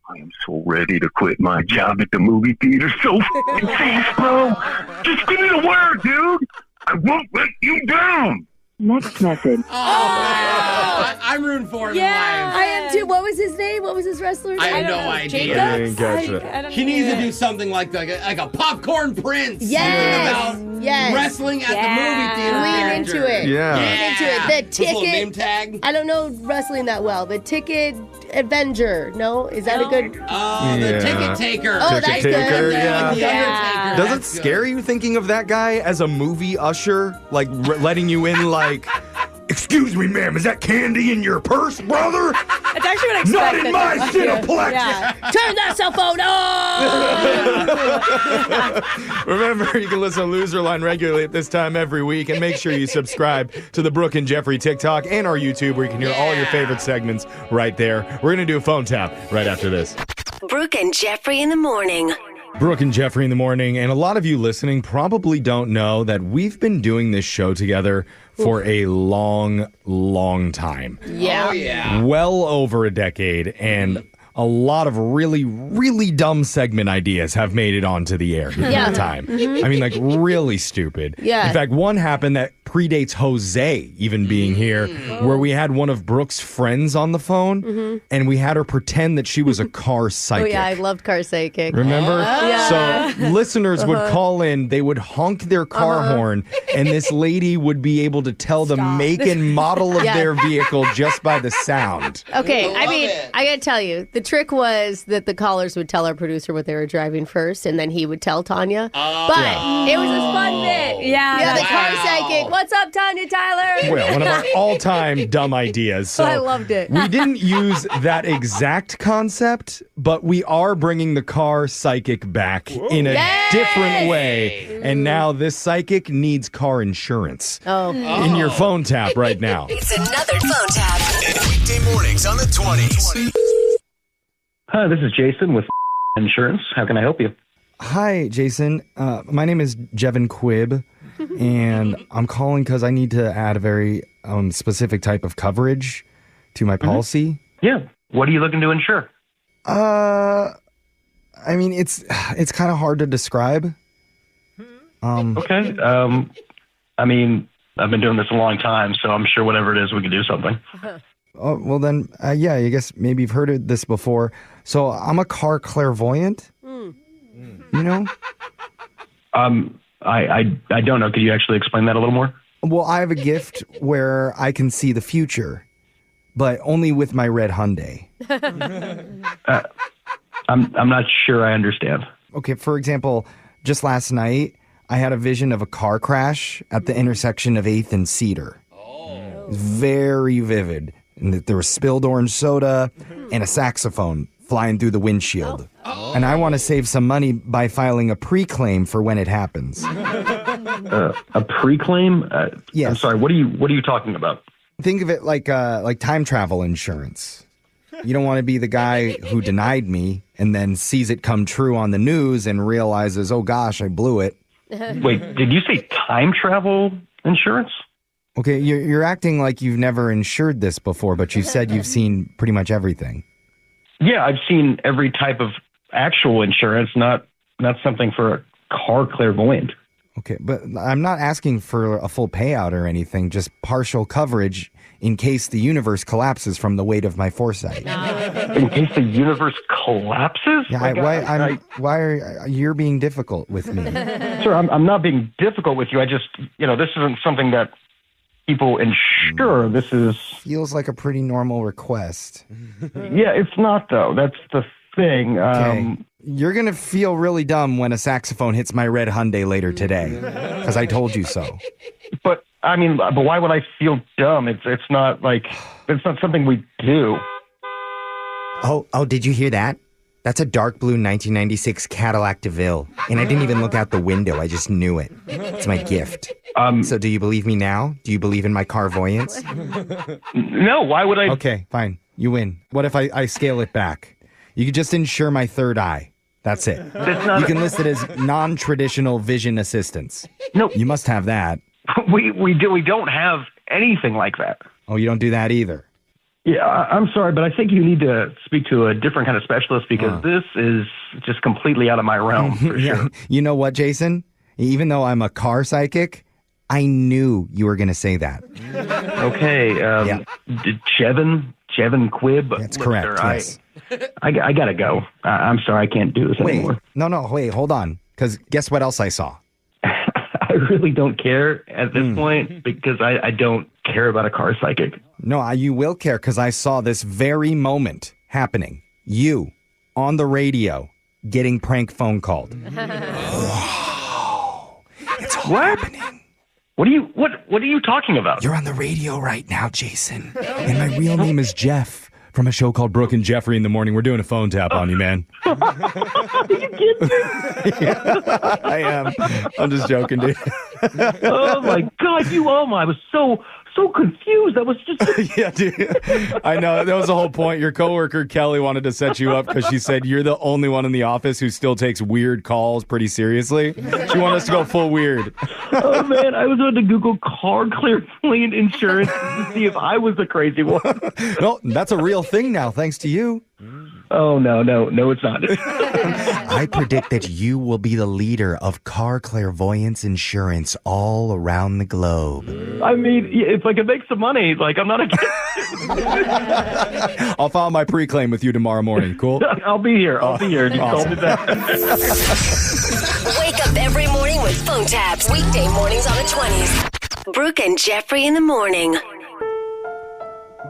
I am so ready to quit my job at the movie theater so fast, bro. Just give me the word, dude. I won't let you down. Next message. I'm rooting for him in life. I am too. What was his name? What was his wrestler's I name? have no idea. Jacobs? I didn't catch it. I don't He know. needs to do something like a popcorn prince. Yes. About Yes. wrestling at the movie theater. Lean into it. Yeah. Lean into it. The This little ticket. name tag. I don't know wrestling that well. The Ticket Avenger. No? Is that a good? The ticket taker. Oh, Ticket that's taker, good. yeah. Like the Undertaker. Does it That's scare you thinking of that guy as a movie usher? Like letting you in like, excuse me, ma'am, is that candy in your purse, brother? That's actually what I Not expected. in my Cineplex. Yeah. Turn that cell phone on! Remember, you can listen to Loser Line regularly at this time every week, and make sure you subscribe to the Brooke and Jeffrey TikTok and our YouTube, where you can hear all your favorite segments right there. We're going to do a phone tap right after this. Brooke and Jeffrey in the morning. Brooke and Jeffrey in the morning, and a lot of you listening probably don't know that we've been doing this show together for a long, long time. Yeah. Oh, yeah. Well over a decade, and a lot of really, really dumb segment ideas have made it onto the air in that time. I mean, like, really stupid. Yeah. In fact, one happened that predates Jose even being here, where we had one of Brooke's friends on the phone, and we had her pretend that she was a car psychic. Oh, yeah, I loved car psychic. Remember? Yeah. So listeners would call in, they would honk their car horn, and this lady would be able to tell the make and model of their vehicle just by the sound. Okay, I mean, I gotta tell you, the trick was that the callers would tell our producer what they were driving first, and then he would tell Tanya. But it was a fun bit. Yeah. The car psychic. What's up, Tanya Tyler? Well, one of our all-time dumb ideas. So I loved it. We didn't use that exact concept, but we are bringing the car psychic back in a different way. And now this psychic needs car insurance. In your phone tap right now. It's another phone tap. Weekday mornings on the 20s. Hi, this is Jason with Insurance. How can I help you? Hi, Jason. My name is Jevin Quibb, and I'm calling because I need to add a very specific type of coverage to my policy. Yeah. What are you looking to insure? I mean, it's kind of hard to describe. Okay. I mean, I've been doing this a long time, so I'm sure whatever it is, we can do something. Oh, well then, yeah, I guess maybe you've heard of this before. So I'm a car clairvoyant, you know? I don't know. Could you actually explain that a little more? Well, I have a gift where I can see the future, but only with my red Hyundai. I'm not sure I understand. Okay, for example, just last night, I had a vision of a car crash at the intersection of 8th and Cedar. It was very vivid. And there was spilled orange soda and a saxophone flying through the windshield. And I want to save some money by filing a pre-claim for when it happens. A pre-claim? Yes. I'm sorry. What are you talking about? Think of it like time travel insurance. You don't want to be the guy who denied me and then sees it come true on the news and realizes, oh gosh, I blew it. Wait, did you say time travel insurance? Okay, you're acting like you've never insured this before, but you said you've seen pretty much everything. Yeah, I've seen every type of actual insurance, not something for a car clairvoyant. Okay, but I'm not asking for a full payout or anything, just partial coverage in case the universe collapses from the weight of my foresight. In case the universe collapses? Yeah, why are you being difficult with me? Sir, I'm not being difficult with you. I just, this isn't something that people insure. This is... Feels like a pretty normal request. Yeah, it's not, though. That's the thing. Okay. You're going to feel really dumb when a saxophone hits my red Hyundai later today, because I told you so. But why would I feel dumb? It's not something we do. Oh, did you hear that? That's a dark blue 1996 Cadillac DeVille. And I didn't even look out the window. I just knew it. It's my gift. So do you believe me now? Do you believe in my carvoyance? No, why would I? Okay, fine. You win. What if I scale it back? You could just insure my third eye. That's it. You can list it as non-traditional vision assistance. No. You must have that. We don't have anything like that. Oh, you don't do that either? Yeah, I'm sorry, but I think you need to speak to a different kind of specialist because this is just completely out of my realm, for sure. You know what, Jason? Even though I'm a car psychic, I knew you were going to say that. Okay, Jevin Quibb? That's correct, yes. I gotta go. I'm sorry, I can't do this anymore. Wait, hold on. Because guess what else I saw? I really don't care at this point because I don't care about a car psychic. No, you will care because I saw this very moment happening. You, on the radio, getting prank phone called. Wow. It's all happening. What are you talking about? You're on the radio right now, Jason. And my real name is Jeff from a show called Brooke and Jeffrey in the Morning. We're doing a phone tap on you, man. Are you kidding me? Yeah, I am. I'm just joking, dude. Oh my God, I was so confused. I was just Yeah, dude. I know. That was the whole point. Your coworker, Kelly, wanted to set you up because she said you're the only one in the office who still takes weird calls pretty seriously. She wanted us to go full weird. Oh man, I was about to Google car clairvoyant insurance to see if I was the crazy one. No, that's a real thing now, thanks to you. Oh, no, it's not. I predict that you will be the leader of car clairvoyance insurance all around the globe. I mean, if I could make some money, I'm not against I'll file my pre-claim with you tomorrow morning. Cool? I'll be here. You call me back. Wake up every morning with phone taps. Weekday mornings on the 20s. Brooke and Jeffrey in the morning.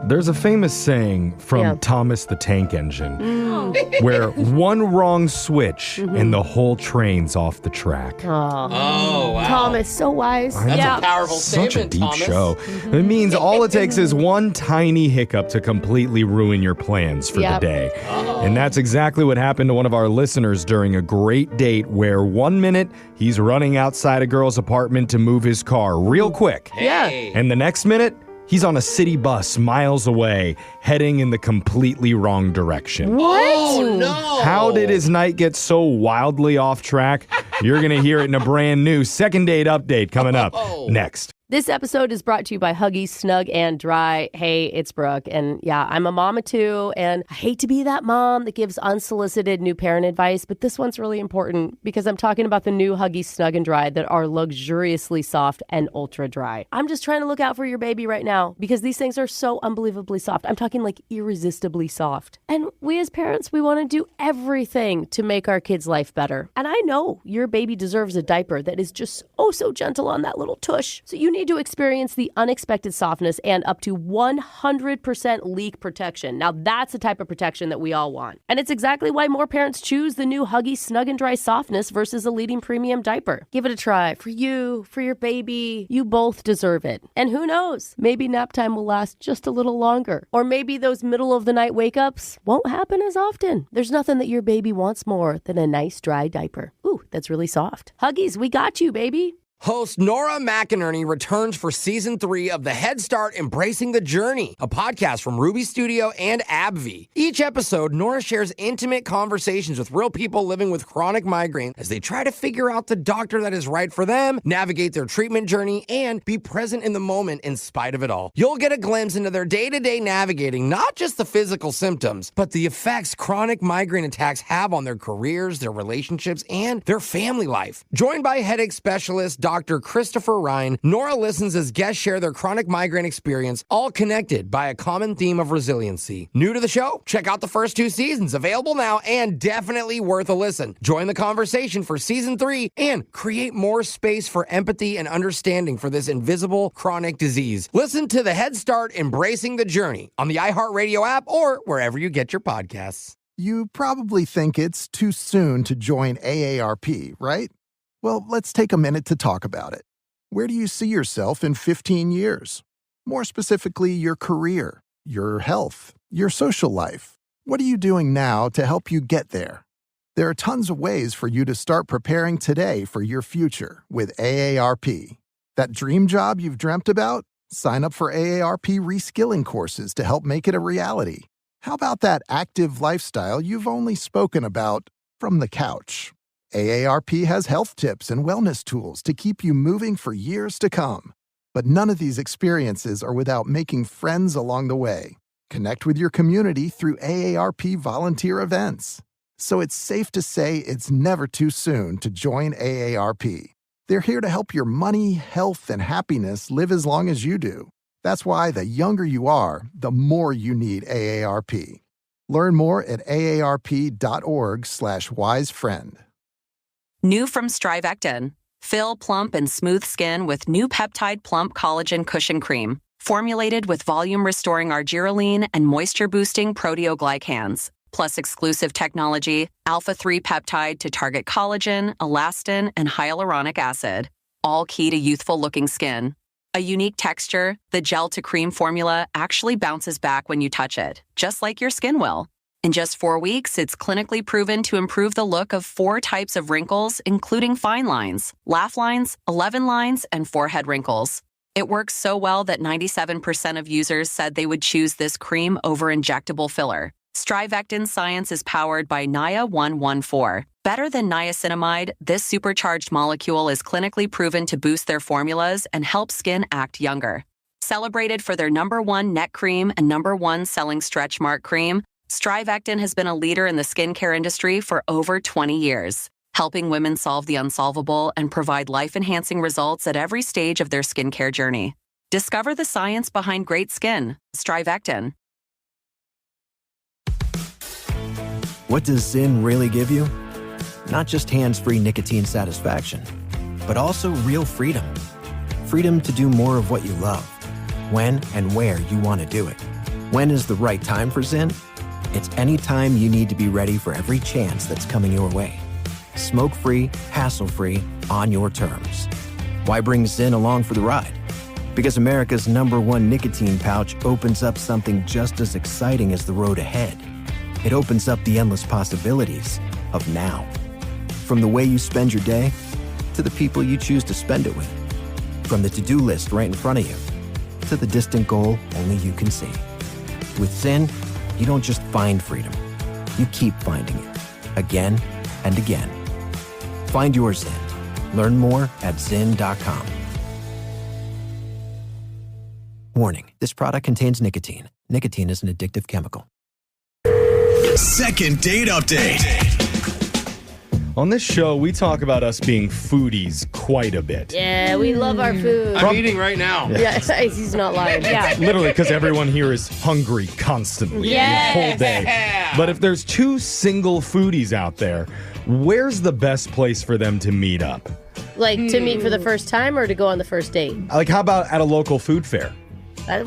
There's a famous saying from Thomas the Tank Engine where one wrong switch and the whole train's off the track. Oh, wow. Thomas, so wise. That's a powerful Such statement, a deep Thomas. show. It means all it takes is one tiny hiccup to completely ruin your plans for the day. And that's exactly what happened to one of our listeners during a great date where 1 minute he's running outside a girl's apartment to move his car real quick. Yeah. And the next minute, he's on a city bus miles away, heading in the completely wrong direction. What? Oh, no. How did his night get so wildly off track? You're going to hear it in a brand new second date update coming up next. This episode is brought to you by Huggies Snug and Dry. Hey, it's Brooke. And yeah, I'm a mama too. And I hate to be that mom that gives unsolicited new parent advice, but this one's really important because I'm talking about the new Huggies Snug and Dry that are luxuriously soft and ultra dry. I'm just trying to look out for your baby right now because these things are so unbelievably soft. I'm talking like irresistibly soft. And we as parents, we want to do everything to make our kids' life better. And I know your baby deserves a diaper that is just so gentle on that little tush. So you need to experience the unexpected softness and up to 100% leak protection. Now that's the type of protection that we all want. And it's exactly why more parents choose the new Huggies Snug and Dry softness versus a leading premium diaper. Give it a try for you, for your baby. You both deserve it. And who knows, maybe nap time will last just a little longer. Or maybe those middle of the night wake-ups won't happen as often. There's nothing that your baby wants more than a nice dry diaper. Ooh, that's really soft. Huggies, we got you, baby. Host Nora McInerney returns for season 3 of the Head Start Embracing the Journey, a podcast from Ruby Studio and AbbVie. Each episode, Nora shares intimate conversations with real people living with chronic migraine as they try to figure out the doctor that is right for them, navigate their treatment journey, and be present in the moment in spite of it all. You'll get a glimpse into their day-to-day navigating not just the physical symptoms, but the effects chronic migraine attacks have on their careers, their relationships, and their family life. Joined by headache specialist Dr. Christopher Ryan, Nora listens as guests share their chronic migraine experience, all connected by a common theme of resiliency. New to the show? Check out the first 2 seasons, available now and definitely worth a listen. Join the conversation for season 3 and create more space for empathy and understanding for this invisible chronic disease. Listen to the Head Start Embracing the Journey on the iHeartRadio app or wherever you get your podcasts. You probably think it's too soon to join AARP, right? Well, let's take a minute to talk about it. Where do you see yourself in 15 years? More specifically, your career, your health, your social life. What are you doing now to help you get there? There are tons of ways for you to start preparing today for your future with AARP. That dream job you've dreamt about? Sign up for AARP reskilling courses to help make it a reality. How about that active lifestyle you've only spoken about from the couch? AARP has health tips and wellness tools to keep you moving for years to come. But none of these experiences are without making friends along the way. Connect with your community through AARP volunteer events. So it's safe to say it's never too soon to join AARP. They're here to help your money, health, and happiness live as long as you do. That's why the younger you are, the more you need AARP. Learn more at aarp.org/wisefriend. New from Strivectin. Fill plump and smooth skin with new peptide plump collagen cushion cream. Formulated with volume-restoring arginine and moisture-boosting proteoglycans. Plus exclusive technology, alpha-3 peptide to target collagen, elastin, and hyaluronic acid. All key to youthful-looking skin. A unique texture, the gel-to-cream formula actually bounces back when you touch it, just like your skin will. In just 4 weeks, it's clinically proven to improve the look of 4 types of wrinkles, including fine lines, laugh lines, 11 lines, and forehead wrinkles. It works so well that 97% of users said they would choose this cream over injectable filler. Strivectin science is powered by NIA 114. Better than niacinamide, this supercharged molecule is clinically proven to boost their formulas and help skin act younger. Celebrated for their #1 neck cream and #1 selling stretch mark cream, Strivectin has been a leader in the skincare industry for over 20 years, helping women solve the unsolvable and provide life-enhancing results at every stage of their skincare journey. Discover the science behind great skin. Strivectin. What does Zyn really give you? Not just hands-free nicotine satisfaction, but also real freedom. Freedom to do more of what you love, when and where you want to do it. When is the right time for Zyn? It's any time you need to be ready for every chance that's coming your way. Smoke-free, hassle-free, on your terms. Why bring Zyn along for the ride? Because America's #1 nicotine pouch opens up something just as exciting as the road ahead. It opens up the endless possibilities of now. From the way you spend your day, to the people you choose to spend it with. From the to-do list right in front of you, to the distant goal only you can see. With Zyn, you don't just find freedom, you keep finding it, again and again. Find your Zyn. Learn more at Zyn.com. Warning, this product contains nicotine. Nicotine is an addictive chemical. Second date update. On this show, we talk about us being foodies quite a bit. Yeah, we love our food. I'm eating right now. Yeah, he's not lying. Yeah. Literally, because everyone here is hungry constantly the whole day. But if there's 2 single foodies out there, where's the best place for them to meet up? Like to meet for the first time or to go on the first date? Like, how about at a local food fair? Yeah.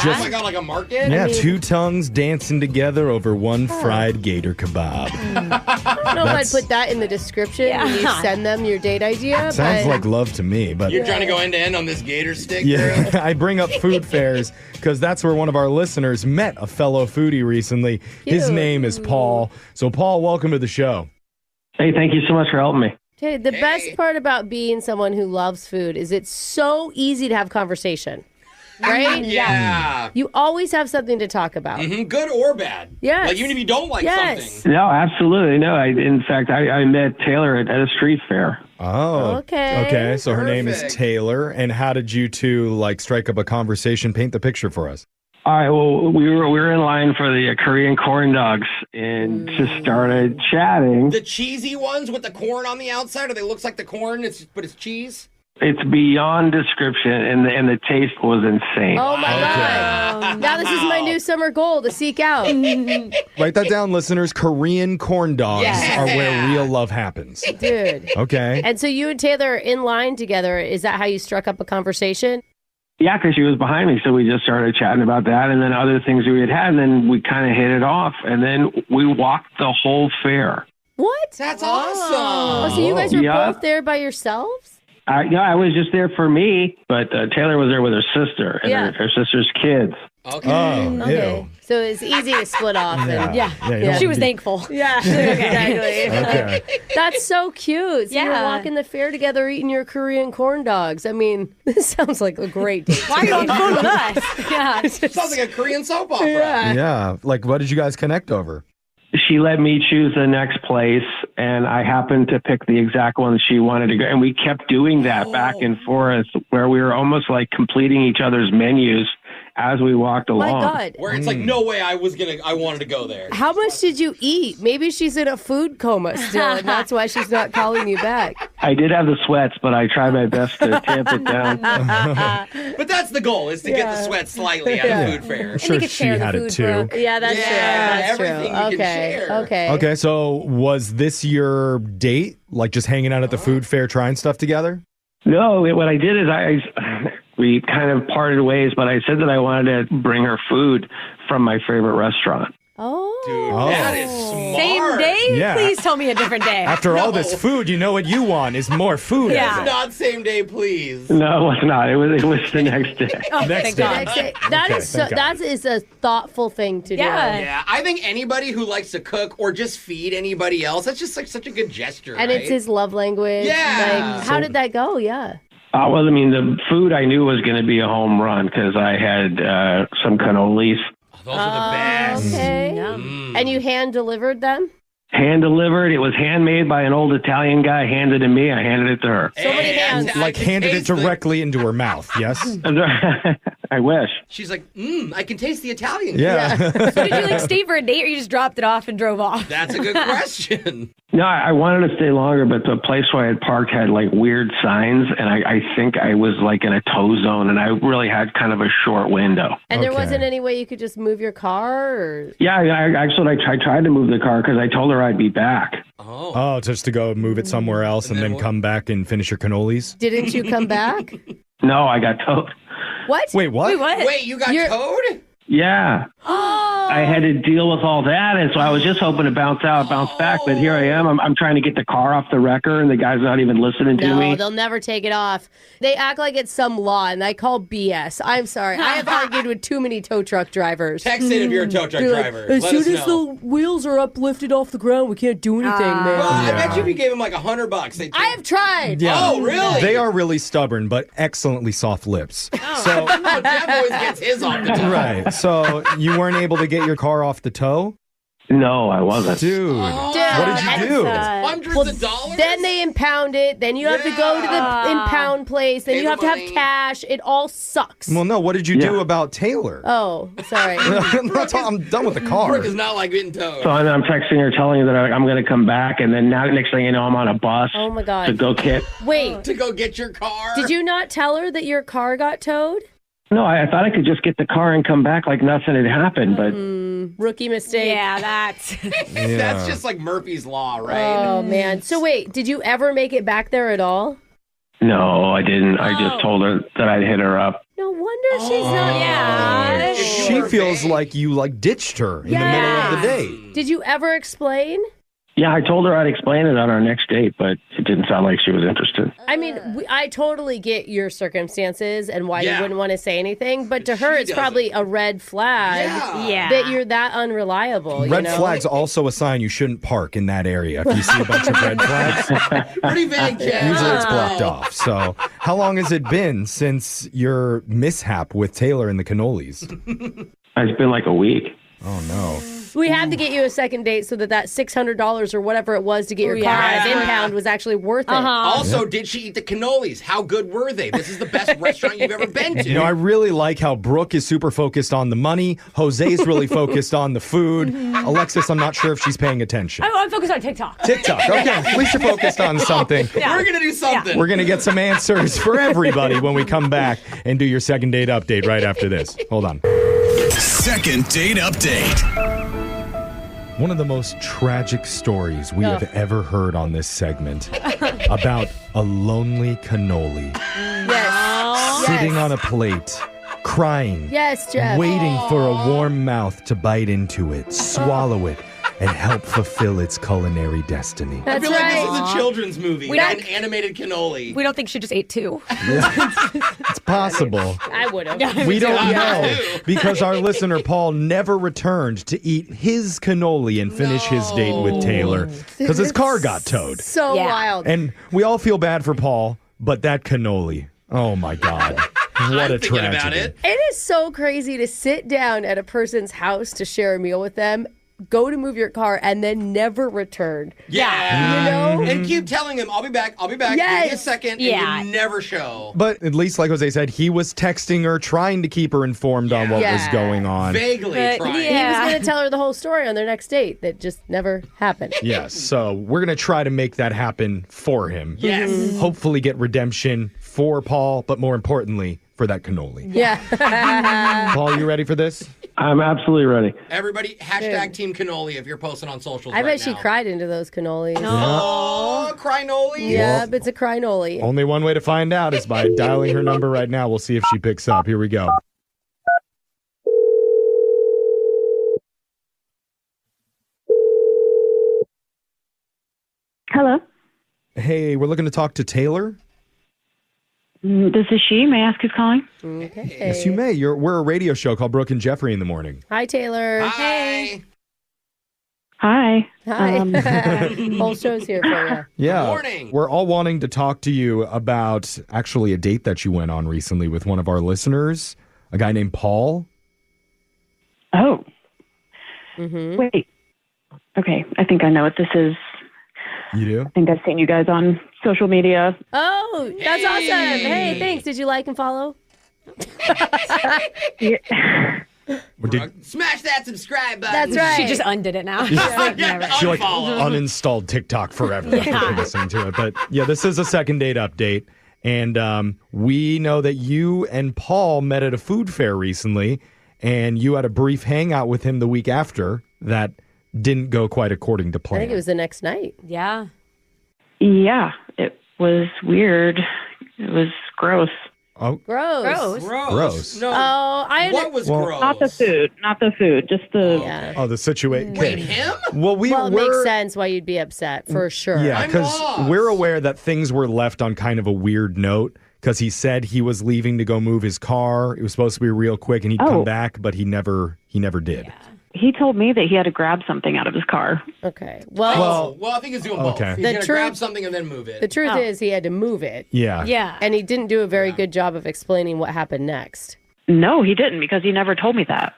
Oh my God, like a market? Yeah, 2 tongues dancing together over 1 fried gator kebab. I don't know if I'd put that in the description when you send them your date idea. Sounds but like love to me, but You're trying to go end to end on this gator stick? yeah, Girl? I bring up food fairs because that's where one of our listeners met a fellow foodie recently. His Cute. name is Paul. So, Paul, welcome to the show. Hey, thank you so much for helping me. Okay, the best part about being someone who loves food is it's so easy to have conversation. Right? Yeah. You always have something to talk about. Mm-hmm. Good or bad. Yes. Like even if you don't like something. No, absolutely. No, in fact, I met Taylor at a street fair. Oh. Okay. So her name is Perfect. Taylor. And how did you two strike up a conversation? Paint the picture for us. All right. Well, we were in line for the Korean corn dogs and just started chatting. The cheesy ones with the corn on the outside, or they looks like the corn, but it's cheese? It's beyond description, and the taste was insane. Oh my God. Now this is my new summer goal to seek out. Write that down, listeners. Korean corn dogs Yes. are where real love happens. Dude. Okay. And so you and Taylor are in line together. Is that how you struck up a conversation? Yeah, because she was behind me, so we just started chatting about that, and then other things we had had, and then we kind of hit it off, and then we walked the whole fair. What? That's awesome. Oh, so you guys were Yeah. both there by yourselves? I was just there for me, but Taylor was there with her sister and Yeah. her sister's kids. Okay. Oh, Okay. ew. So it's easy to split off. Yeah. And, Yeah, you don't She was be- thankful. Yeah, exactly. Okay. That's so cute. So you're Yeah. walking the fair together eating your Korean corn dogs. I mean, this sounds like a great date. Why are you on the phone with us? Yeah. Sounds like a Korean soap opera. Yeah. What did you guys connect over? She let me choose the next place, and I happened to pick the exact one she wanted to go. And we kept doing that back and forth, where we were almost like completing each other's menus as we walked My along. God. Where it's like, no way I wanted to go there. How much did you eat? Maybe she's in a food coma still, and that's why she's not calling you back. I did have the sweats, but I tried my best to tamp it down. But that's the goal, is to get the sweat slightly at a food fair. I'm sure she had it too. Yeah, that's true. That's everything true. you can share. Okay. Okay, so was this your date? Like just hanging out at the food fair trying stuff together? No, what I did is we kind of parted ways, but I said that I wanted to bring her food from my favorite restaurant. Oh. Dude, Oh. that is smart. Same day? Yeah. Please tell me a different day. After all this food, you know what you want is more food. Yeah. It's not same day, please. No, it was not. It was the next day. Oh, Next thank day. God. Next day. That Okay, is so, thank God. that is a thoughtful thing to Yeah. do. Yeah, I think anybody who likes to cook or just feed anybody else, that's just like such a good gesture, And right? it's his love language. Yeah. Like, how did that go? Yeah. Well, I mean, the food I knew was going to be a home run because I had some cannolis. Those are the best. Okay. And you hand delivered them? Hand delivered. It was handmade by an old Italian guy. Handed to me. I handed it to her. So many hands. I Like can handed it taste the- directly into her mouth, yes? I wish. She's like, I can taste the Italian. Yeah. So did you like stay for a date or you just dropped it off and drove off? That's a good question. No, I wanted to stay longer, but the place where I had parked had like weird signs, and I think I was like in a tow zone, and I really had kind of a short window. And there Okay. wasn't any way you could just move your car? Or... Yeah, I tried to move the car because I told her I'd be back. Oh, just to go move it somewhere else and then come back and finish your cannolis? Didn't you come back? No, I got towed. What? Wait, what? Wait, what? Wait, you got towed? Yeah. I had to deal with all that, and so I was just hoping to bounce back, but here I am. I'm trying to get the car off the wrecker, and the guy's not even listening to No, me. they'll never take it off. They act like it's some law, and I call BS. I'm sorry. I have argued with too many tow truck drivers. Text in if you're a tow truck They're like, driver. as Let soon us as know. the wheels are uplifted off the ground, we can't do anything, man. Well, I Yeah. bet you if you gave him like $100, they'd I have tried. Yeah. Oh, really? They are really stubborn, but excellently soft lips. So, No, Jeff always gets his off the top. right. So you weren't able to get your car off the tow? No, I wasn't. Dude, what did you do? Hundreds of dollars? Then they impound it. Then you have to go to the impound place. Then Pay you the have to have money. cash. It all sucks. Well, no, what did you do about Taylor? Oh, sorry. I'm done with the car. Brooke is not like getting towed. So I'm texting her, telling her that I'm going to come back, and then now next thing you know, I'm on a bus Oh my to God. go get. Wait, To go get your car? did you not tell her that your car got towed? No, I thought I could just get the car and come back like nothing had happened, but Rookie mistake. Yeah, that's. That's just like Murphy's Law, right? Oh, man. So wait, did you ever make it back there at all? no, I didn't. I just told her that I'd hit her up. No wonder she's not. Yeah. She feels like you ditched her in the middle of the day. Did you ever explain? Yeah, I told her I'd explain it on our next date, but it didn't sound like she was interested. I mean, I totally get your circumstances and why Yeah. you wouldn't want to say anything, but to her, She it's doesn't. probably a red flag Yeah. that you're that unreliable. Red you know? flag's also a sign you shouldn't park in that area. If you see a bunch of red flags, Pretty vague, Jeff. usually it's blocked off. So, how long has it been since your mishap with Taylor and the cannolis? It's been like a week. Oh, no. We have to get you a second date so that $600 or whatever it was to get your car out of impound was actually worth it. Also, did she eat the cannolis? How good were they? This is the best restaurant you've ever been to. You know, I really like how Brooke is super focused on the money. Jose's really focused on the food. Alexis, I'm not sure if she's paying attention. I'm focused on TikTok. TikTok. Okay, at least you're focused on something. Yeah. We're going to do something. We're going to get some answers for everybody when we come back and do your second date update right after this. Hold on. Second date update. One of the most tragic stories we have ever heard on this segment about a lonely cannoli Yes. sitting on a plate, crying, Yes, Jeff. waiting for a warm mouth to bite into it, swallow it, and help fulfill its culinary destiny. I That's feel like this right. is a children's movie, We an don't- animated cannoli. We don't think she just ate two. It's possible. I would have. We don't Yeah, know I do. because our listener Paul never returned to eat his cannoli and finish his date with Taylor because his car got towed. So Yeah. wild. And we all feel bad for Paul, but that cannoli, oh my God. What a thinking about tragedy. it. It is so crazy to sit down at a person's house to share a meal with them, go to move your car, and then never return. Yeah. You know? And keep telling him, I'll be back, Give me a Yes. second, Yeah. and you never show. But at least, like Jose said, he was texting her, trying to keep her informed on what was Yeah. going on. Vaguely But, trying. He yeah. was going to tell her the whole story on their next date that just never happened. Yes, so we're going to try to make that happen for him. Yes. Hopefully get redemption for Paul, but more importantly, for that cannoli. Yeah. Paul, you ready for this? I'm absolutely ready. Everybody, hashtag Team Cannoli if you're posting on socials I right bet she now. cried into those cannolis. Oh, cry-noli. Yeah, but it's a crinoli. Only one way to find out is by dialing her number right now. We'll see if she picks up. Here we go. Hello. Hey, we're looking to talk to Taylor. This is she. May I ask who's calling? Okay. Yes, you may. We're a radio show called Brooke and Jeffrey in the morning. Hi, Taylor. Hey. Hi. Hi. Whole show's here for you. Yeah. Morning. We're all wanting to talk to you about actually a date that you went on recently with one of our listeners, a guy named Paul. Oh. Mm-hmm. Wait. Okay. I think I know what this is. You do? I think I've seen you guys on social media. Oh, that's awesome. Hey, thanks. Did you like and follow? Smash that subscribe button. That's right. She just undid it now. She like Unfollow. uninstalled TikTok forever after listening to it. But yeah, this is a second date update. And we know that you and Paul met at a food fair recently, and you had a brief hangout with him the week after that didn't go quite according to I plan. think it was the next night. Yeah. Yeah. It was weird. It was gross. Oh, Gross. gross. No. Oh, What was gross? Not the food. Not the food. Just the. Yeah. Oh, the situation. Wait, him? Well, Well, it makes sense why you'd be upset, for sure. Yeah, I'm because lost. we're aware that things were left on kind of a weird note because he said he was leaving to go move his car. It was supposed to be real quick and he'd come back, but he never did. He told me that he had to grab something out of his car. Okay. Well, I think he's doing both. okay. He's The going to truth- grab something and then move it. The truth is he had to move it. Yeah. Yeah. And he didn't do a very good job of explaining what happened next. No, he didn't because he never told me that.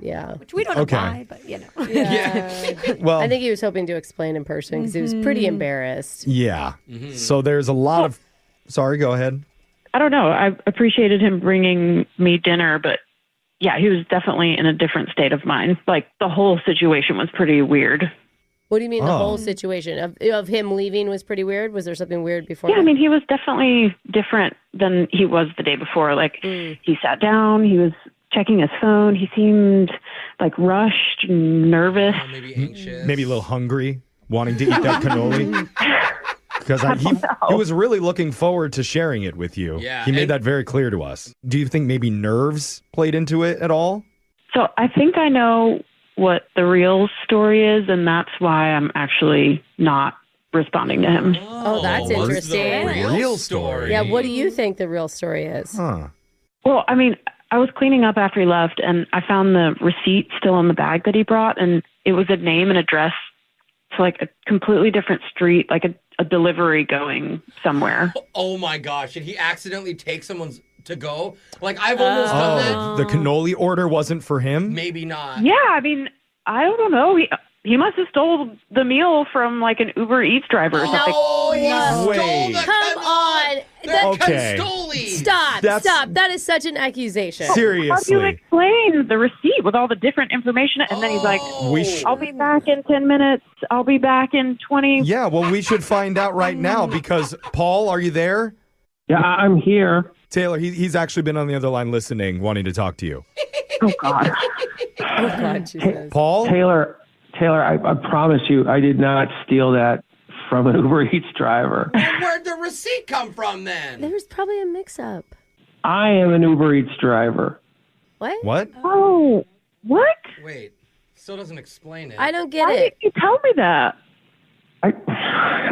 Yeah. Which we don't know Okay. why, but you know. Yeah. Well, I think he was hoping to explain in person because he was pretty embarrassed. yeah. So there's a lot of. Sorry, go ahead. I don't know. I appreciated him bringing me dinner, but yeah, he was definitely in a different state of mind. Like the whole situation was pretty weird. What do you mean the Oh. whole situation of him leaving was pretty weird? Was there something weird before? Yeah, I mean, he was definitely different than he was the day before. Like he sat down, he was checking his phone. He seemed like rushed, nervous. Maybe anxious. Maybe a little hungry, wanting to eat that cannoli. Because he was really looking forward to sharing it with you. Yeah, He made and- that very clear to us. Do you think maybe nerves played into it at all? So I think I know what the real story is, and that's why I'm actually not responding to him. Oh, that's what's interesting. the real story? Yeah, what do you think the real story is? Huh. Well, I mean, I was cleaning up after he left, and I found the receipt still in the bag that he brought, and it was a name and address to like a completely different street, like a delivery going somewhere. Oh my gosh! Did he accidentally take someone's to go? Like I've almost done that. Oh, the cannoli order wasn't for him? Maybe not. Yeah, I mean, I don't know. He must have stole the meal from like an Uber Eats driver or something. Oh, he stole Wait. the Come on. Okay. Stop. That is such an accusation. How do you Seriously. explain the receipt with all the different information? And then he's like, I'll be back in 10 minutes. I'll be back in 20. Yeah, well, we should find out right now because, Paul, are you there? Yeah, I'm here. Taylor, he's actually been on the other line listening, wanting to talk to you. Oh, God. Oh, God, Jesus. Paul? Taylor, I promise you, I did not steal that from an Uber Eats driver. Where'd the receipt come from then? There was probably a mix-up. I am an Uber Eats driver. What? What? Oh, what? Wait, still doesn't explain it. I don't get Why it. didn't you tell me that? I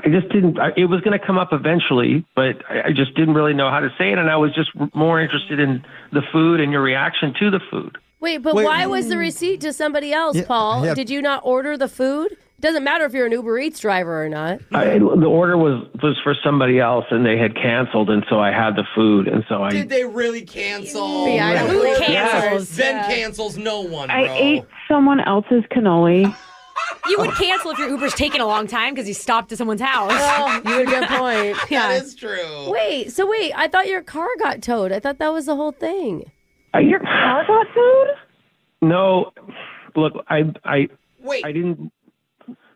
just didn't. It was going to come up eventually, but I just didn't really know how to say it, and I was just more interested in the food and your reaction to the food. Wait, but why was the receipt to somebody else, Paul? yeah. Did you not order the food? It doesn't matter if you're an Uber Eats driver or not. The order was for somebody else, and they had canceled, and so I had the food, and so I. Did they really cancel? Yeah, I don't Who believe cancels? that. Ben cancels no one, bro. I ate someone else's cannoli. You would cancel if your Uber's taking a long time because you stopped at someone's house. Oh, you had a good point. Yeah. That is true. Wait, I thought your car got towed. I thought that was the whole thing. Your car got towed? No, look, I Wait. I didn't.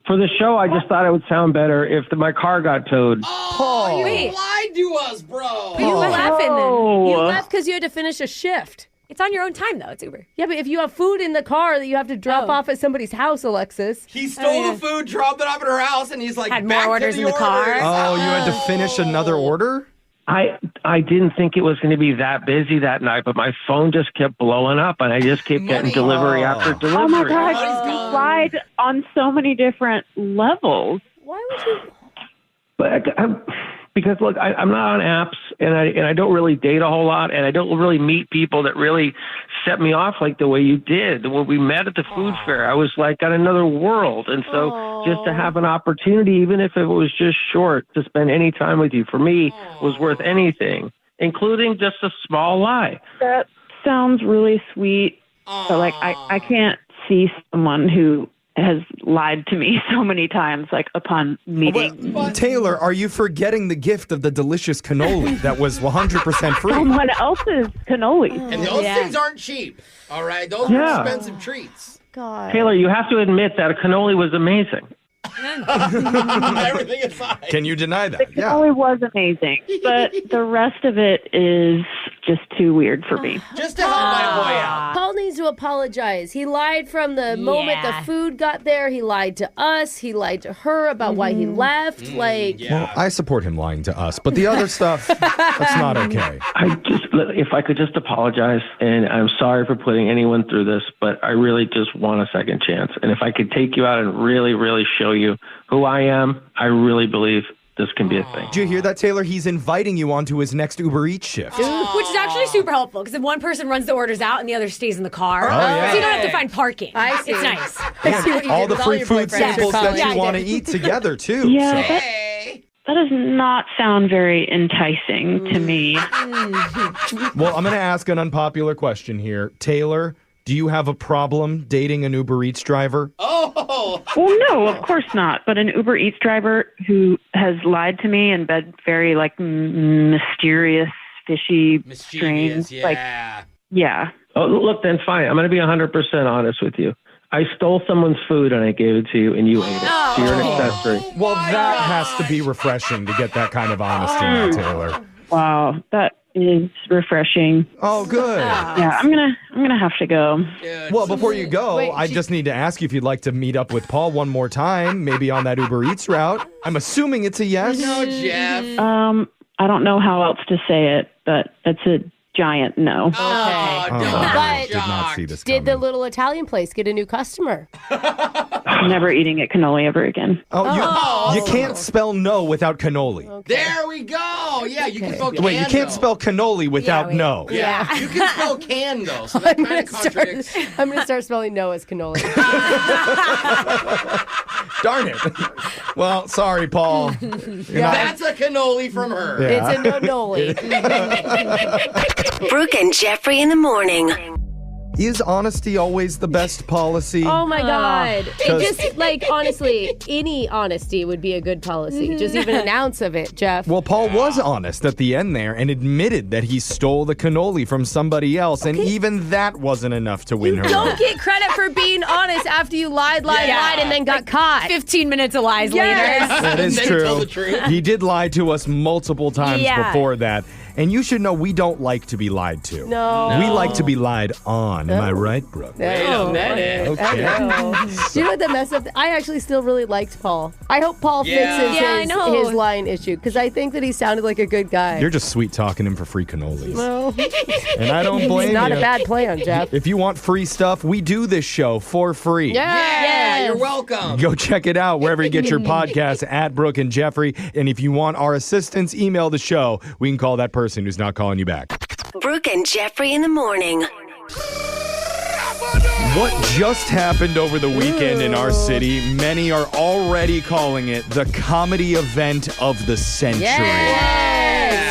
For the show, I just thought it would sound better if my car got towed. Oh, you Wait. lied to us, bro. You laughing then? Oh. You left because you had to finish a shift. It's on your own time, though. It's Uber. Yeah, but if you have food in the car that you have to drop off at somebody's house, Alexis. He stole the food, dropped it off at her house, and he's like, Had more back orders to in the car. Oh, you had to finish another order? I didn't think it was going to be that busy that night, but my phone just kept blowing up, and I just kept getting delivery after delivery. Oh my gosh, Money's you gone. lied on so many different levels. Why would you? But because look, I'm not on apps, and I don't really date a whole lot, and I don't really meet people that really set me off like the way you did. When we met at the food fair, I was like on another world, and so just to have an opportunity, even if it was just short, to spend any time with you, for me, was worth anything, including just a small lie. That sounds really sweet, but like I can't see someone who has lied to me so many times, like upon meeting. Taylor, are you forgetting the gift of the delicious cannoli that was 100% free? Someone else's cannoli. And those things aren't cheap, all right? Those are expensive treats. God. Taylor, you have to admit that a cannoli was amazing. Everything aside. Can you deny that? The cannoli was amazing, but the rest of it is just too weird for me. Just to help my boy out. Paul needs to apologize. He lied from the moment the food got there. He lied to us. He lied to her about why he left. Well, I support him lying to us, but the other stuff, that's not okay. If I could just apologize, and I'm sorry for putting anyone through this, but I really just want a second chance. And if I could take you out and really, really show you who I am, I really believe this can be a thing. Did you hear that, Taylor? He's inviting you onto his next Uber Eats shift. Which is actually super helpful, because if one person runs the orders out and the other stays in the car, so you don't have to find parking. I see. It's nice. I see what you All did the with free your food boyfriends. samples that Yeah, you I want to did. eat together, too. Yeah, So. that does not sound very enticing to me. Well, I'm going to ask an unpopular question here. Taylor, do you have a problem dating an Uber Eats driver? Well, no, of course not. But an Uber Eats driver who has lied to me and been very like mysterious, fishy, strange. Like, yeah. Oh, look, then fine. I'm going to be 100% honest with you. I stole someone's food and I gave it to you and you ate it. So you're an accessory. Well, that has to be refreshing to get that kind of honesty now, Taylor. Wow, that is refreshing. Oh, good. Yeah, I'm gonna have to go. Well, before you go, I just need to ask you if you'd like to meet up with Paul one more time, maybe on that Uber Eats route. I'm assuming it's a yes. No, Jeff. I don't know how else to say it, but that's a giant no. Okay. But did not see this Did the little Italian place get a new customer? I'm never eating at cannoli ever again. You can't spell no without cannoli. There we go. Yeah, you can spell can. Wait, you can't spell cannoli without no. Yeah. You can spell can, though, so that kind of contradicts. I'm going to start spelling no as cannoli. Darn it. Well, sorry, Paul. That's a cannoli from her. Yeah. It's a no-noli. Brooke and Jeffrey in the morning. Is honesty always the best policy? Oh my God. It 'Cause- just, like, honestly, any honesty would be a good policy. Just even an ounce of it, Jeff. Well, Paul was honest at the end there and admitted that he stole the cannoli from somebody else, and even that wasn't enough to win her Don't over. get credit for being honest after you lied, and then got caught. 15 minutes of lies Yes. later. That is Then tell true. the truth. He did lie to us multiple times Yeah. before that. And you should know we don't like to be lied to. No. We like to be lied on. Am I right, Brooke? Wait a minute. Okay. Do you know what the mess up? I actually still really liked Paul. I hope Paul fixes his lying issue, because I think that he sounded like a good guy. You're just sweet talking him for free cannolis. Well, And I don't blame it's not you. a bad plan, Jeff. If you want free stuff, we do this show for free. Yeah, you're welcome. Go check it out wherever you get your podcasts at Brooke and Jeffrey. And if you want our assistance, email the show. We can call that person who's not calling you back. Brooke and Jeffrey in the morning. What just happened over the weekend in our city, many are already calling it the comedy event of the century.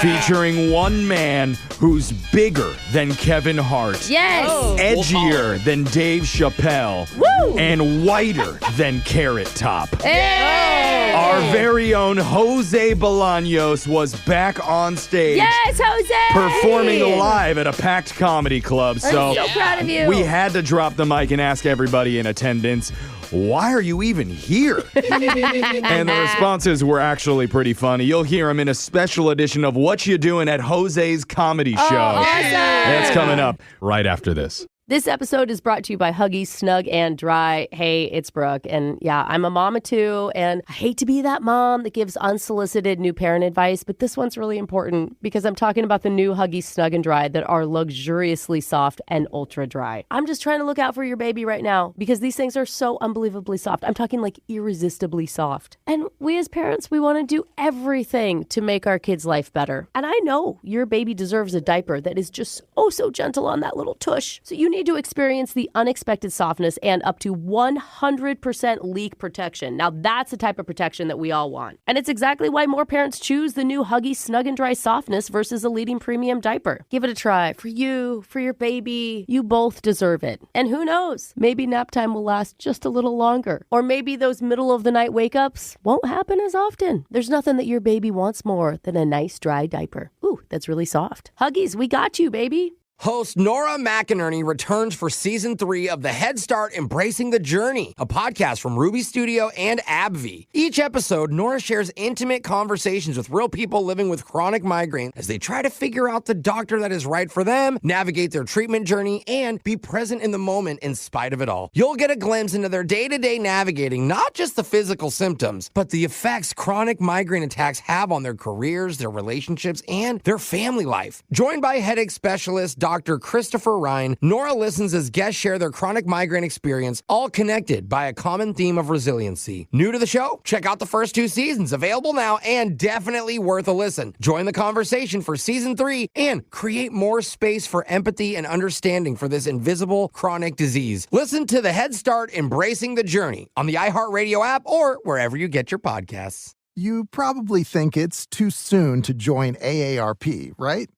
Featuring one man who's bigger than Kevin Hart. Yes. Edgier than Dave Chappelle. Woo. And whiter than Carrot Top. Hey. Our very own Jose Bolaños was back on stage. Yes, Jose. Performing live at a packed comedy club. I'm so proud of you. We had to drop the mic and ask everybody in attendance, why are you even here? And the responses were actually pretty funny. You'll hear them in a special edition of What You Doing at Jose's Comedy Show. Awesome. That's coming up right after this. This episode is brought to you by Huggies Snug and Dry. Hey, it's Brooke. And yeah, I'm a mama too. And I hate to be that mom that gives unsolicited new parent advice, but this one's really important because I'm talking about the new Huggies Snug and Dry that are luxuriously soft and ultra dry. I'm just trying to look out for your baby right now because these things are so unbelievably soft. I'm talking like irresistibly soft. And we as parents, we want to do everything to make our kids' life better. And I know your baby deserves a diaper that is just so gentle on that little tush. So you need to experience the unexpected softness and up to 100% leak protection. Now that's the type of protection that we all want. And it's exactly why more parents choose the new Huggies Snug and Dry softness versus a leading premium diaper. Give it a try for you, for your baby. You both deserve it. And who knows, maybe nap time will last just a little longer. Or maybe those middle of the night wake ups won't happen as often. There's nothing that your baby wants more than a nice dry diaper. Ooh, that's really soft. Huggies, we got you, baby. Host Nora McInerney returns for season 3 of the Head Start Embracing the Journey, a podcast from Ruby Studio and AbbVie. Each episode, Nora shares intimate conversations with real people living with chronic migraine as they try to figure out the doctor that is right for them, navigate their treatment journey, and be present in the moment in spite of it all. You'll get a glimpse into their day-to-day navigating not just the physical symptoms, but the effects chronic migraine attacks have on their careers, their relationships, and their family life. Joined by headache specialist Dr. Christopher Ryan, Nora listens as guests share their chronic migraine experience, all connected by a common theme of resiliency. New to the show? Check out the first 2 seasons, available now and definitely worth a listen. Join the conversation for season 3 and create more space for empathy and understanding for this invisible chronic disease. Listen to the Head Start Embracing the Journey on the iHeartRadio app or wherever you get your podcasts. You probably think it's too soon to join AARP, right?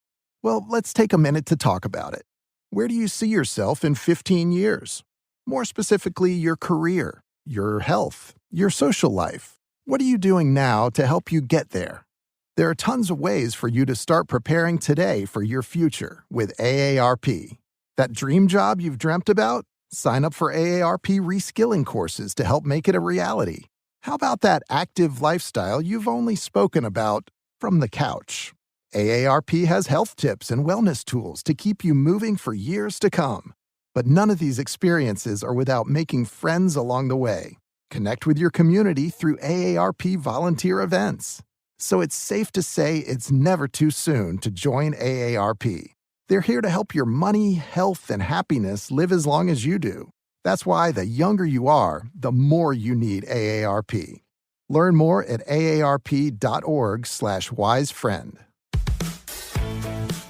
Well, let's take a minute to talk about it. Where do you see yourself in 15 years? More specifically, your career, your health, your social life. What are you doing now to help you get there? There are tons of ways for you to start preparing today for your future with AARP. That dream job you've dreamt about? Sign up for AARP reskilling courses to help make it a reality. How about that active lifestyle you've only spoken about from the couch? AARP has health tips and wellness tools to keep you moving for years to come. But none of these experiences are without making friends along the way. Connect with your community through AARP volunteer events. So it's safe to say it's never too soon to join AARP. They're here to help your money, health, and happiness live as long as you do. That's why the younger you are, the more you need AARP. Learn more at aarp.org/wisefriend.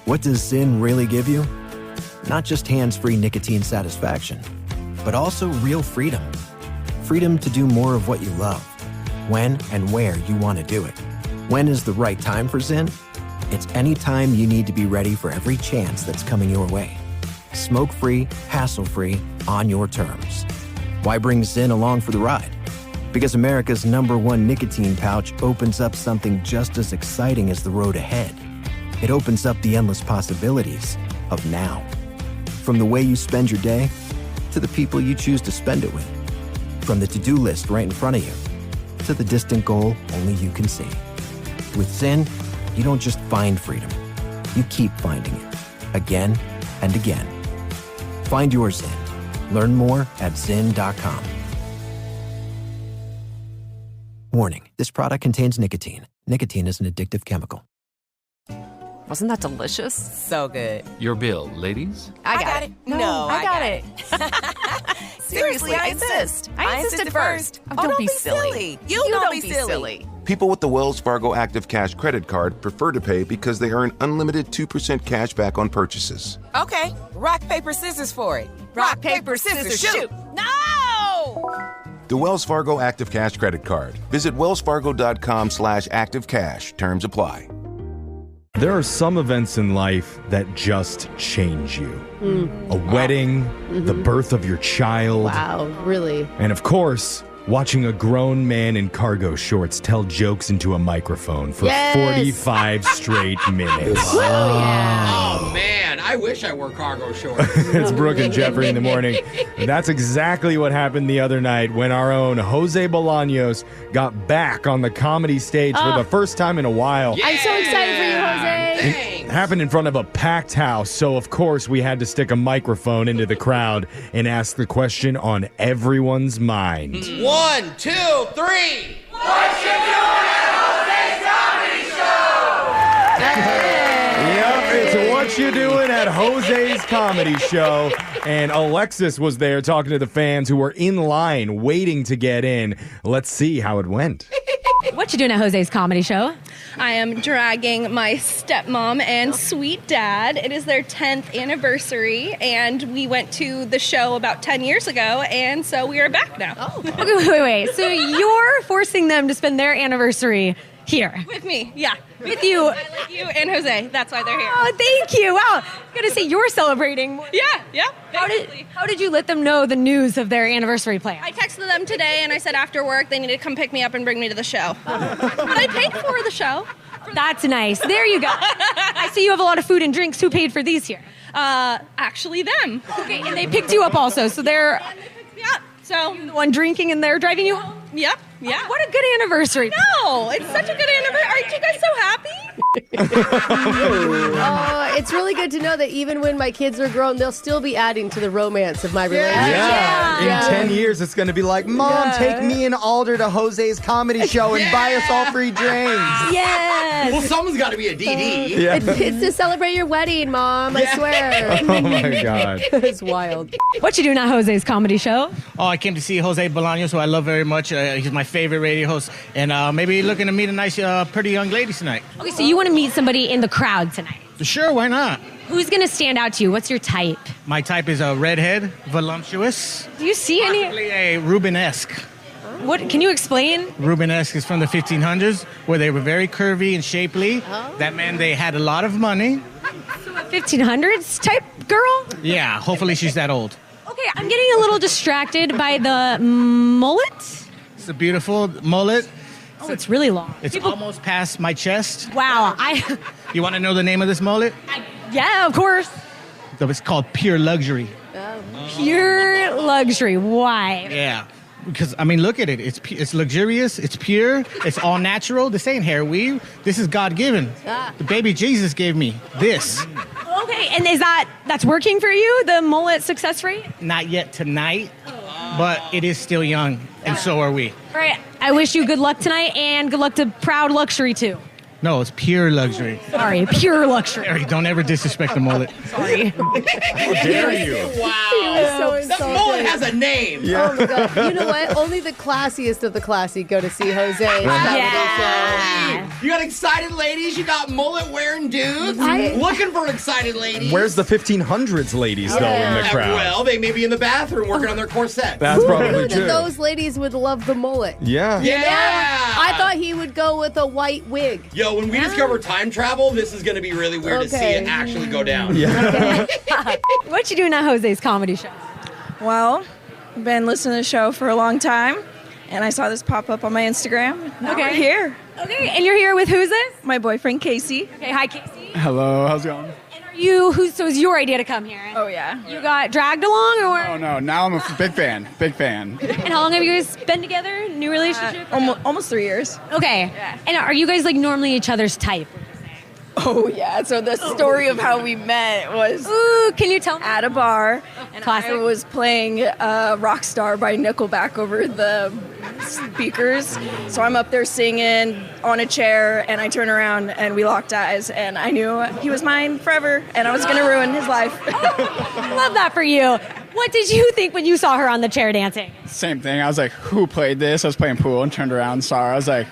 What does Zyn really give you? Not just hands-free nicotine satisfaction, but also real freedom. Freedom to do more of what you love, when and where you want to do it. When is the right time for Zyn? It's any time you need to be ready for every chance that's coming your way. Smoke-free, hassle-free, on your terms. Why bring Zyn along for the ride? Because America's #1 nicotine pouch opens up something just as exciting as the road ahead. It opens up the endless possibilities of now. From the way you spend your day to the people you choose to spend it with. From the to-do list right in front of you to the distant goal only you can see. With Zyn, you don't just find freedom. You keep finding it. Again and again. Find your Zyn. Learn more at Zyn.com. Warning, this product contains nicotine. Nicotine is an addictive chemical. Wasn't that delicious? So good. Your bill, ladies? I got it. No, I got it. Seriously, I insist. I insisted first. Oh, don't be silly. You don't be silly. People with the Wells Fargo Active Cash credit card prefer to pay because they earn unlimited 2% cash back on purchases. Okay, rock, paper, scissors for it. Rock, paper, scissors, shoot. No! The Wells Fargo Active Cash credit card. Visit wellsfargo.com/activecash. Terms apply. There are some events in life that just change you. A wedding, the birth of your child. Wow, really? And of course, watching a grown man in cargo shorts tell jokes into a microphone for 45 straight minutes. Oh, man. I wish I wore cargo shorts. It's Brooke and Jeffrey in the morning. And that's exactly what happened the other night when our own Jose Bolaños got back on the comedy stage for the first time in a while. I'm so excited for you, Jose. happened in front of a packed house, so of course we had to stick a microphone into the crowd and ask the question on everyone's mind. 1, 2, 3. What you doing at Jose's Comedy Show? Yep, it's What You Doing at Jose's Comedy Show. And Alexis was there talking to the fans who were in line waiting to get in. Let's see how it went. What you doing at Jose's Comedy Show? I am dragging my stepmom and sweet dad. It is their 10th anniversary, and we went to the show about 10 years ago, and so we are back now. Oh. Okay, wait. So you're forcing them to spend their anniversary here? With me, yeah. With you. I like you and Jose. That's why they're here. Oh, thank you. Wow. Gotta say, you're celebrating. Yeah. How did you let them know the news of their anniversary plan? I texted them today, and I said after work they need to come pick me up and bring me to the show. But I paid for the show. That's nice. There you go. I see you have a lot of food and drinks. Who paid for these here? Actually them. Okay, and they picked you up also, so they're... Yeah. So the one drinking and they're driving you home? Yep. Yeah. Oh, what a good anniversary. No, it's such a good anniversary. Aren't you guys so happy? It's really good to know that even when my kids are grown, they'll still be adding to the romance of my relationship. Yeah. In 10 years, it's going to be like, Mom, take me and Alder to Jose's Comedy Show and buy us all free drinks. Yes. Well, someone's got to be a DD. It's to celebrate your wedding, Mom. I swear. Oh, my God. It's wild. What you doing at Jose's Comedy Show? Oh, I came to see Jose Bolaños, who I love very much. He's my favorite radio host. And maybe looking to meet a nice, pretty young lady tonight. Okay, so you want to meet somebody in the crowd tonight? Sure, why not? Who's going to stand out to you? What's your type? My type is a redhead, voluptuous. Do you see any? Possibly a Rubenesque. What? Can you explain? Rubenesque is from the 1500s, where they were very curvy and shapely. Oh. That meant they had a lot of money. So a 1500s type girl? Yeah, hopefully she's that old. Okay, I'm getting a little distracted by the mullet. It's a beautiful mullet. Oh, it's really long. It's almost past my chest. Wow. You want to know the name of this mullet? Yeah, of course. So it's called Pure Luxury. Pure Luxury. Why? Yeah. Because, I mean, look at it. It's luxurious. It's pure. It's all natural. This ain't hair weave. This is God-given. The baby Jesus gave me this. Okay, and that's working for you, the mullet success rate? Not yet tonight, but it is still young, and so are we. All right, I wish you good luck tonight, and good luck to Proud Luxury, too. No, it's Pure Luxury. Sorry, Pure Luxury. Harry, don't ever disrespect the mullet. Sorry. How dare you? Wow. He was so insulted. That mullet has a name. Yeah. Oh, my God. You know what? Only the classiest of the classy go to see Jose's comedy show. You got excited ladies. You got mullet-wearing dudes. Looking for excited ladies. Where's the 1500s ladies, though, in the crowd? Well, they may be in the bathroom working on their corset. That's probably Who true. knew that those ladies would love the mullet? Yeah. Yeah. I thought he would go with a white wig. Yo, when we discover time travel, this is going to be really weird to see it actually go down. Yeah. What you doing at Jose's Comedy Show? Well, been listening to the show for a long time, and I saw this pop up on my Instagram. Now we're here. Okay, and you're here with who's this? My boyfriend, Casey. Okay, hi, Casey. Hello, how's it going? So it's your idea to come here? Oh, yeah. You got dragged along, or? Oh, no, now I'm a big fan. And how long have you guys been together? New relationship? Almost 3 years. Okay. Yeah. And are you guys like normally each other's type? Oh, yeah. So the story of how we met was... Ooh, can you tell me? At a bar. And Classic. I was playing Rockstar by Nickelback over the speakers. So I'm up there singing on a chair, and I turn around, and we locked eyes, and I knew he was mine forever, and I was going to ruin his life. Love that for you. What did you think when you saw her on the chair dancing? Same thing. I was like, who played this? I was playing pool and turned around and saw her. I was like,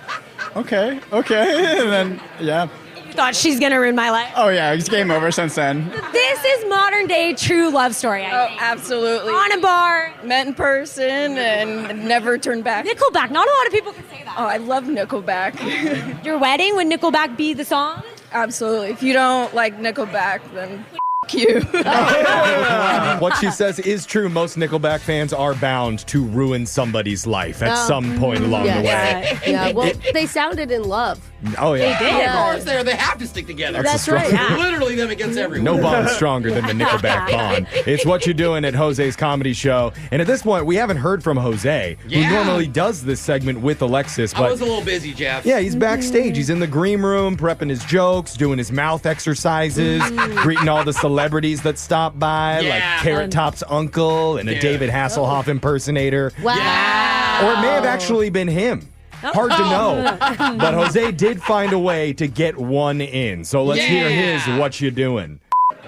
okay. And then, yeah. Thought she's gonna ruin my life. Oh yeah, it's game over since then. This is modern day true love story. I think. Absolutely. On a bar, met in person, and never turned back. Nickelback. Not a lot of people can say that. Oh, I love Nickelback. Your wedding, would Nickelback be the song? Absolutely. If you don't like Nickelback, then you. Well, what she says is true. Most Nickelback fans are bound to ruin somebody's life at some point along the way. Yeah, well, they sounded in love. Oh, yeah. They did. Of course, they have to stick together. That's right. Yeah. Literally them against everyone. No bond stronger than the Nickelback bond. It's What You Doing at Jose's Comedy Show. And at this point, we haven't heard from Jose, who normally does this segment with Alexis. But I was a little busy, Jeff. yeah, he's backstage. He's in the green room, prepping his jokes, doing his mouth exercises, greeting all the celebrities that stop by, like Carrot Top's uncle and a David Hasselhoff impersonator. Wow. Or it may have actually been him. Hard to know. But Jose did find a way to get one in. So let's hear his What You Doing.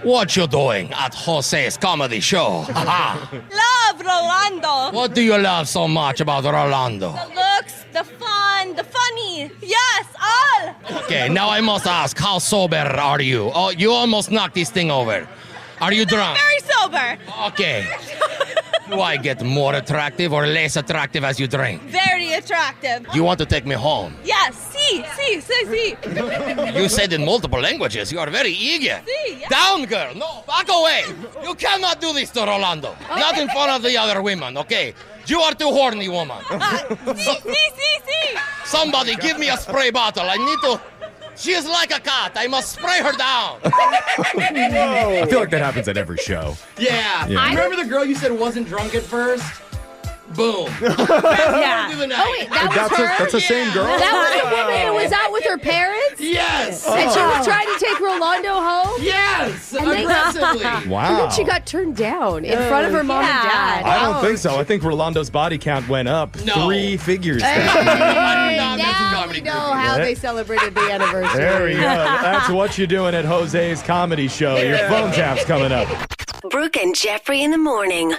What you doing at Jose's Comedy Show? Love Rolando. What do you love so much about Rolando? The looks, the fun, the funny. Yes, all. Okay, now I must ask, how sober are you? Oh, you almost knocked this thing over. Are you drunk? Very sober. Okay. Do I get more attractive or less attractive as you drink? Very attractive. You want to take me home? Yes, see. You said in multiple languages. You are very eager. Yeah. Down, girl. No, back away. You cannot do this to Rolando. Not in front of the other women, okay? You are too horny, woman. See. Somebody give me a spray bottle. I need to... She is like a cat. I must spray her down. I feel like that happens at every show. Yeah. Yeah. Remember the girl you said wasn't drunk at first? Boom. Yeah. Oh, wait, that's her? That's the same girl? That was the woman who was out with her parents? Yes. And she was trying to take Rolando home? Yes. And Aggressively. Wow. And then she got turned down in front of her mom and dad. I don't think so. I think Rolando's body count went up 3 figures. Now we know how they celebrated the anniversary. There we go. That's What You Doing at Jose's Comedy Show. Your phone tap's coming up. Brooke and Jeffrey in the morning.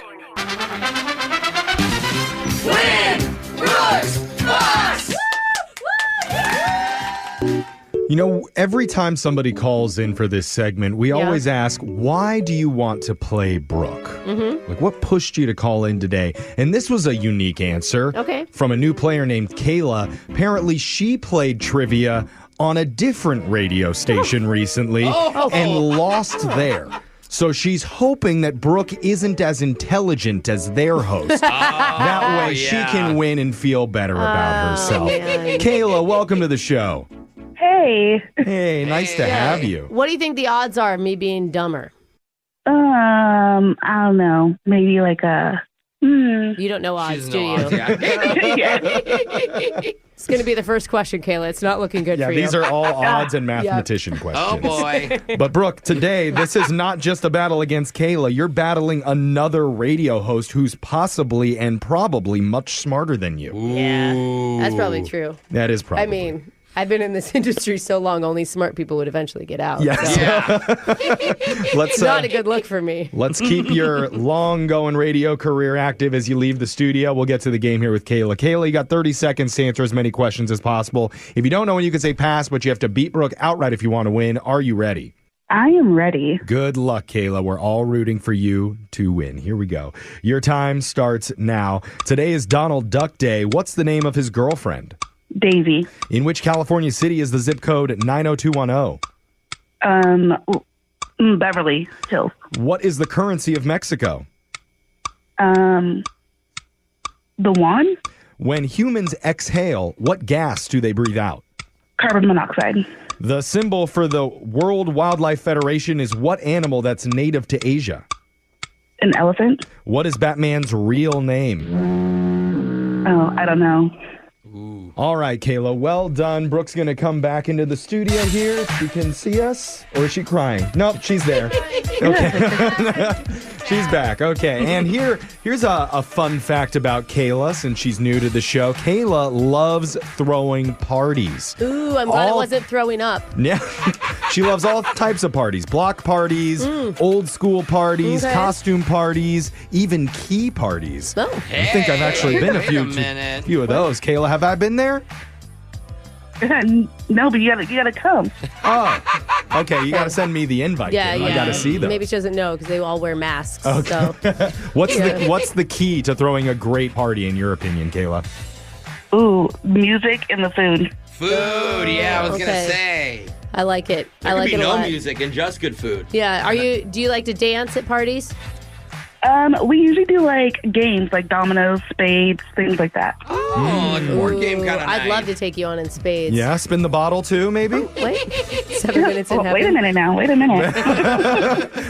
You know, every time somebody calls in for this segment, we always ask, why do you want to play Brooke? Mm-hmm. Like, what pushed you to call in today? And this was a unique answer from a new player named Kayla. Apparently, she played trivia on a different radio station recently and lost there. So she's hoping that Brooke isn't as intelligent as their host. That way she can win and feel better about herself. Man. Kayla, welcome to the show. Hey. Hey, nice to have you. What do you think the odds are of me being dumber? I don't know. Maybe like a... You don't know odds, do you? It's going to be the first question, Kayla. It's not looking good for you. These are all odds and mathematician questions. Oh, boy. But, Brooke, today, this is not just a battle against Kayla. You're battling another radio host who's possibly and probably much smarter than you. Yeah, that's probably true. That is probably. I mean, I've been in this industry so long, only smart people would eventually get out. Yes. So. Let's, not a good look for me. Let's keep your long-going radio career active as you leave the studio. We'll get to the game here with Kayla. Kayla, you got 30 seconds to answer as many questions as possible. If you don't know when, you can say pass, but you have to beat Brooke outright if you want to win. Are you ready? I am ready. Good luck, Kayla. We're all rooting for you to win. Here we go. Your time starts now. Today is Donald Duck Day. What's the name of his girlfriend? Daisy. In which California city is the zip code 90210? Beverly Hills. What is the currency of Mexico? The wand? When humans exhale, what gas do they breathe out? Carbon monoxide. The symbol for the World Wildlife Federation is what animal that's native to Asia? An elephant. What is Batman's real name? Oh, I don't know. All right, Kayla, well done. Brooke's going to come back into the studio here. She can see us. Or is she crying? Nope, she's there. Okay. She's back. Okay, and here's a fun fact about Kayla, since she's new to the show. Kayla loves throwing parties. Ooh, I'm glad it wasn't throwing up. Yeah, she loves all types of parties. Block parties, old school parties, costume parties, even key parties. Oh. I think I've actually been a few of those. Kayla, have I been there? No, but you gotta come. Oh, okay. You gotta send me the invite. Yeah. I gotta see them. Maybe she doesn't know because they all wear masks. Okay. So. What's the key to throwing a great party in your opinion, Kayla? Ooh, music and the food. Food, yeah, I was gonna say. I like it. There I like could it be a no lot. music and just good food. Yeah. Do you like to dance at parties? We usually do like games like dominoes, spades, things like that. Oh, like a board game kind of I'd love to take you on in spades. Yeah, spin the bottle too, maybe? Wait, 7 minutes in heaven. Wait a minute now. Wait a minute.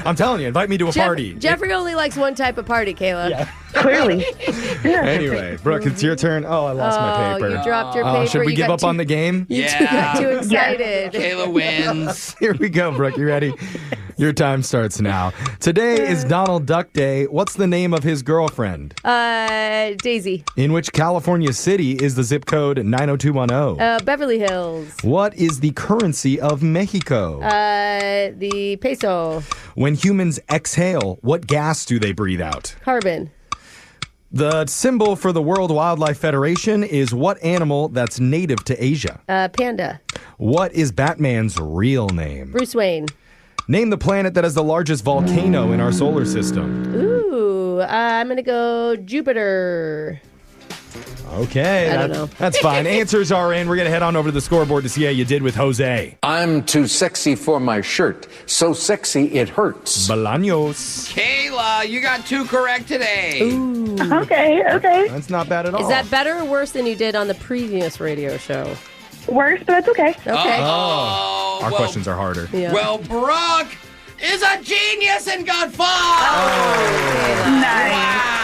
I'm telling you, invite me to a party. Jeffrey only likes one type of party, Kayla. Yeah. Clearly. Anyway, Brooke, it's your turn. Oh, I lost my paper. You dropped your paper. Should we give up on the game? You got too excited. Kayla wins. Here we go, Brooke. You ready? Your time starts now. Today is Donald Duck Day. What's the name of his girlfriend? Daisy. In which California city is the zip code 90210? Beverly Hills. What is the currency of Mexico? The peso. When humans exhale, what gas do they breathe out? Carbon. The symbol for the World Wildlife Federation is what animal that's native to Asia? Panda. What is Batman's real name? Bruce Wayne. Name the planet that has the largest volcano in our solar system. Ooh, I'm going to go Jupiter. Okay, I don't know. That's fine. Answers are in. We're going to head on over to the scoreboard to see how you did with Jose. I'm too sexy for my shirt. So sexy it hurts. Bolaños. Kayla, you got 2 correct today. Ooh. Okay. That's not bad at all. Is that better or worse than you did on the previous radio show? Worse, but that's okay. Okay. Our questions are harder. Yeah. Well, Brooke is a genius and got 5. Nice. Wow.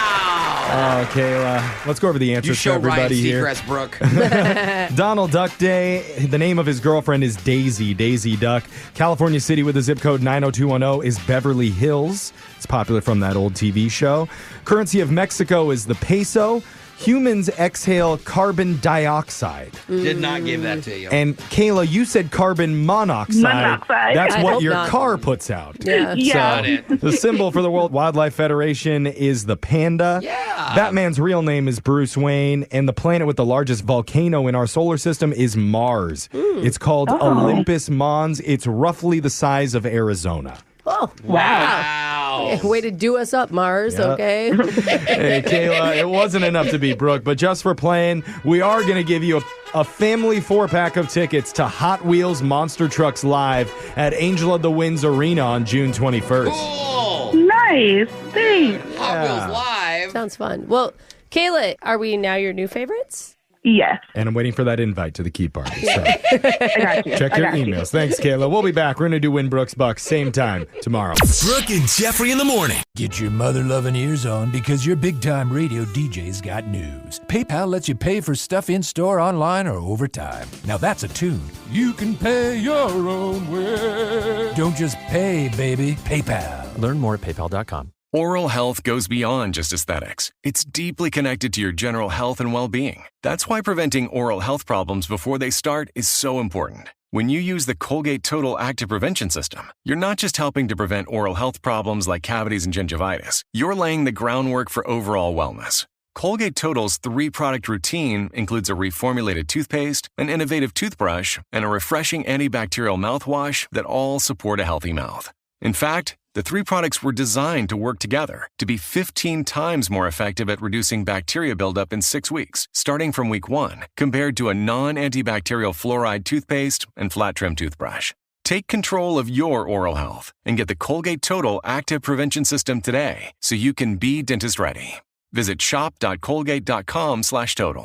Oh, Kayla. Let's go over the answers for everybody here. Ryan Seacrest, Brooke. Donald Duck Day. The name of his girlfriend is Daisy Duck. California city with the zip code 90210 is Beverly Hills. It's popular from that old TV show. Currency of Mexico is the peso. Humans exhale carbon dioxide. Did not give that to you. And Kayla, you said carbon monoxide. Monoxide. That's I what hope your not. car puts out. Yeah. Got it. The symbol for the World Wildlife Federation is the panda. Yeah. Batman's real name is Bruce Wayne, and the planet with the largest volcano in our solar system is Mars. It's called Olympus Mons. It's roughly the size of Arizona. Oh, Wow. Way to do us up, Mars, Yep. okay? Hey, Kayla, it wasn't enough to beat Brooke, but just for playing, we are going to give you a family 4-pack of tickets to Hot Wheels Monster Trucks Live at Angel of the Winds Arena on June 21st. Cool. Nice. Thanks. Hot Wheels Live. Sounds fun. Well, Kayla, are we now your new favorites? Yes. And I'm waiting for that invite to the Key Party. So I got you. check I your got you. emails. Thanks, Kayla. We'll be back. We're going to do Win Brooks Bucks same time tomorrow. Brooke and Jeffrey in the morning. Get your mother-loving ears on because your big-time radio DJ's got news. PayPal lets you pay for stuff in-store, online, or over time. Now that's a tune. You can pay your own way. Don't just pay, baby. PayPal. Learn more at paypal.com. Oral health goes beyond just aesthetics. It's deeply connected to your general health and well-being. That's why preventing oral health problems before they start is so important. When you use the Colgate Total Active Prevention System, you're not just helping to prevent oral health problems like cavities and gingivitis. You're laying the groundwork for overall wellness. Colgate Total's 3-product routine includes a reformulated toothpaste, an innovative toothbrush, and a refreshing antibacterial mouthwash that all support a healthy mouth. In fact, the 3 products were designed to work together to be 15 times more effective at reducing bacteria buildup in 6 weeks, starting from week 1, compared to a non-antibacterial fluoride toothpaste and flat trim toothbrush. Take control of your oral health and get the Colgate Total Active Prevention System today so you can be dentist ready. Visit shop.colgate.com/total.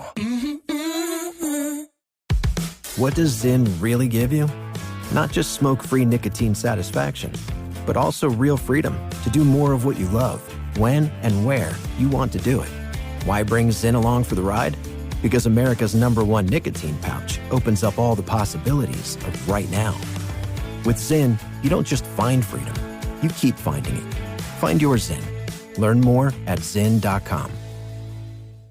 What does Zyn really give you? Not just smoke-free nicotine satisfaction, but also real freedom to do more of what you love, when and where you want to do it. Why bring Zyn along for the ride? Because America's #1 nicotine pouch opens up all the possibilities of right now. With Zyn, you don't just find freedom, you keep finding it. Find your Zyn. Learn more at Zyn.com.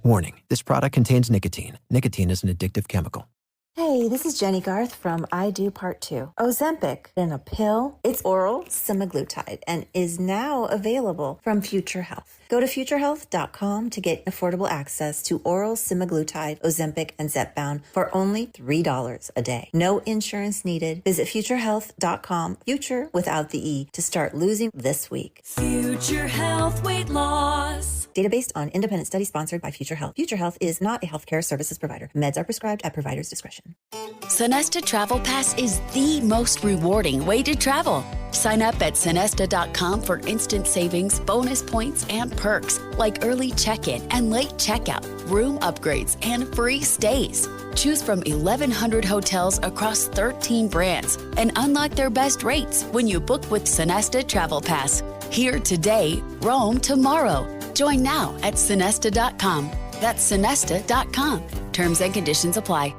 Warning, this product contains nicotine. Nicotine is an addictive chemical. Hey, this is Jenny Garth from I Do Part 2. Ozempic in a pill. It's oral semaglutide and is now available from Future Health. Go to futurehealth.com to get affordable access to oral semaglutide, Ozempic, and Zepbound for only $3 a day. No insurance needed. Visit futurehealth.com, future without the E, to start losing this week. Future Health Weight Loss. Data based on independent study sponsored by Future Health. Future Health is not a healthcare services provider. Meds are prescribed at provider's discretion. Sonesta Travel Pass is the most rewarding way to travel. Sign up at Sonesta.com for instant savings, bonus points, and perks like early check-in and late checkout, room upgrades, and free stays. Choose from 1,100 hotels across 13 brands and unlock their best rates when you book with Sonesta Travel Pass. Here today, roam tomorrow. Join now at Sonesta.com. That's Sonesta.com. Terms and conditions apply.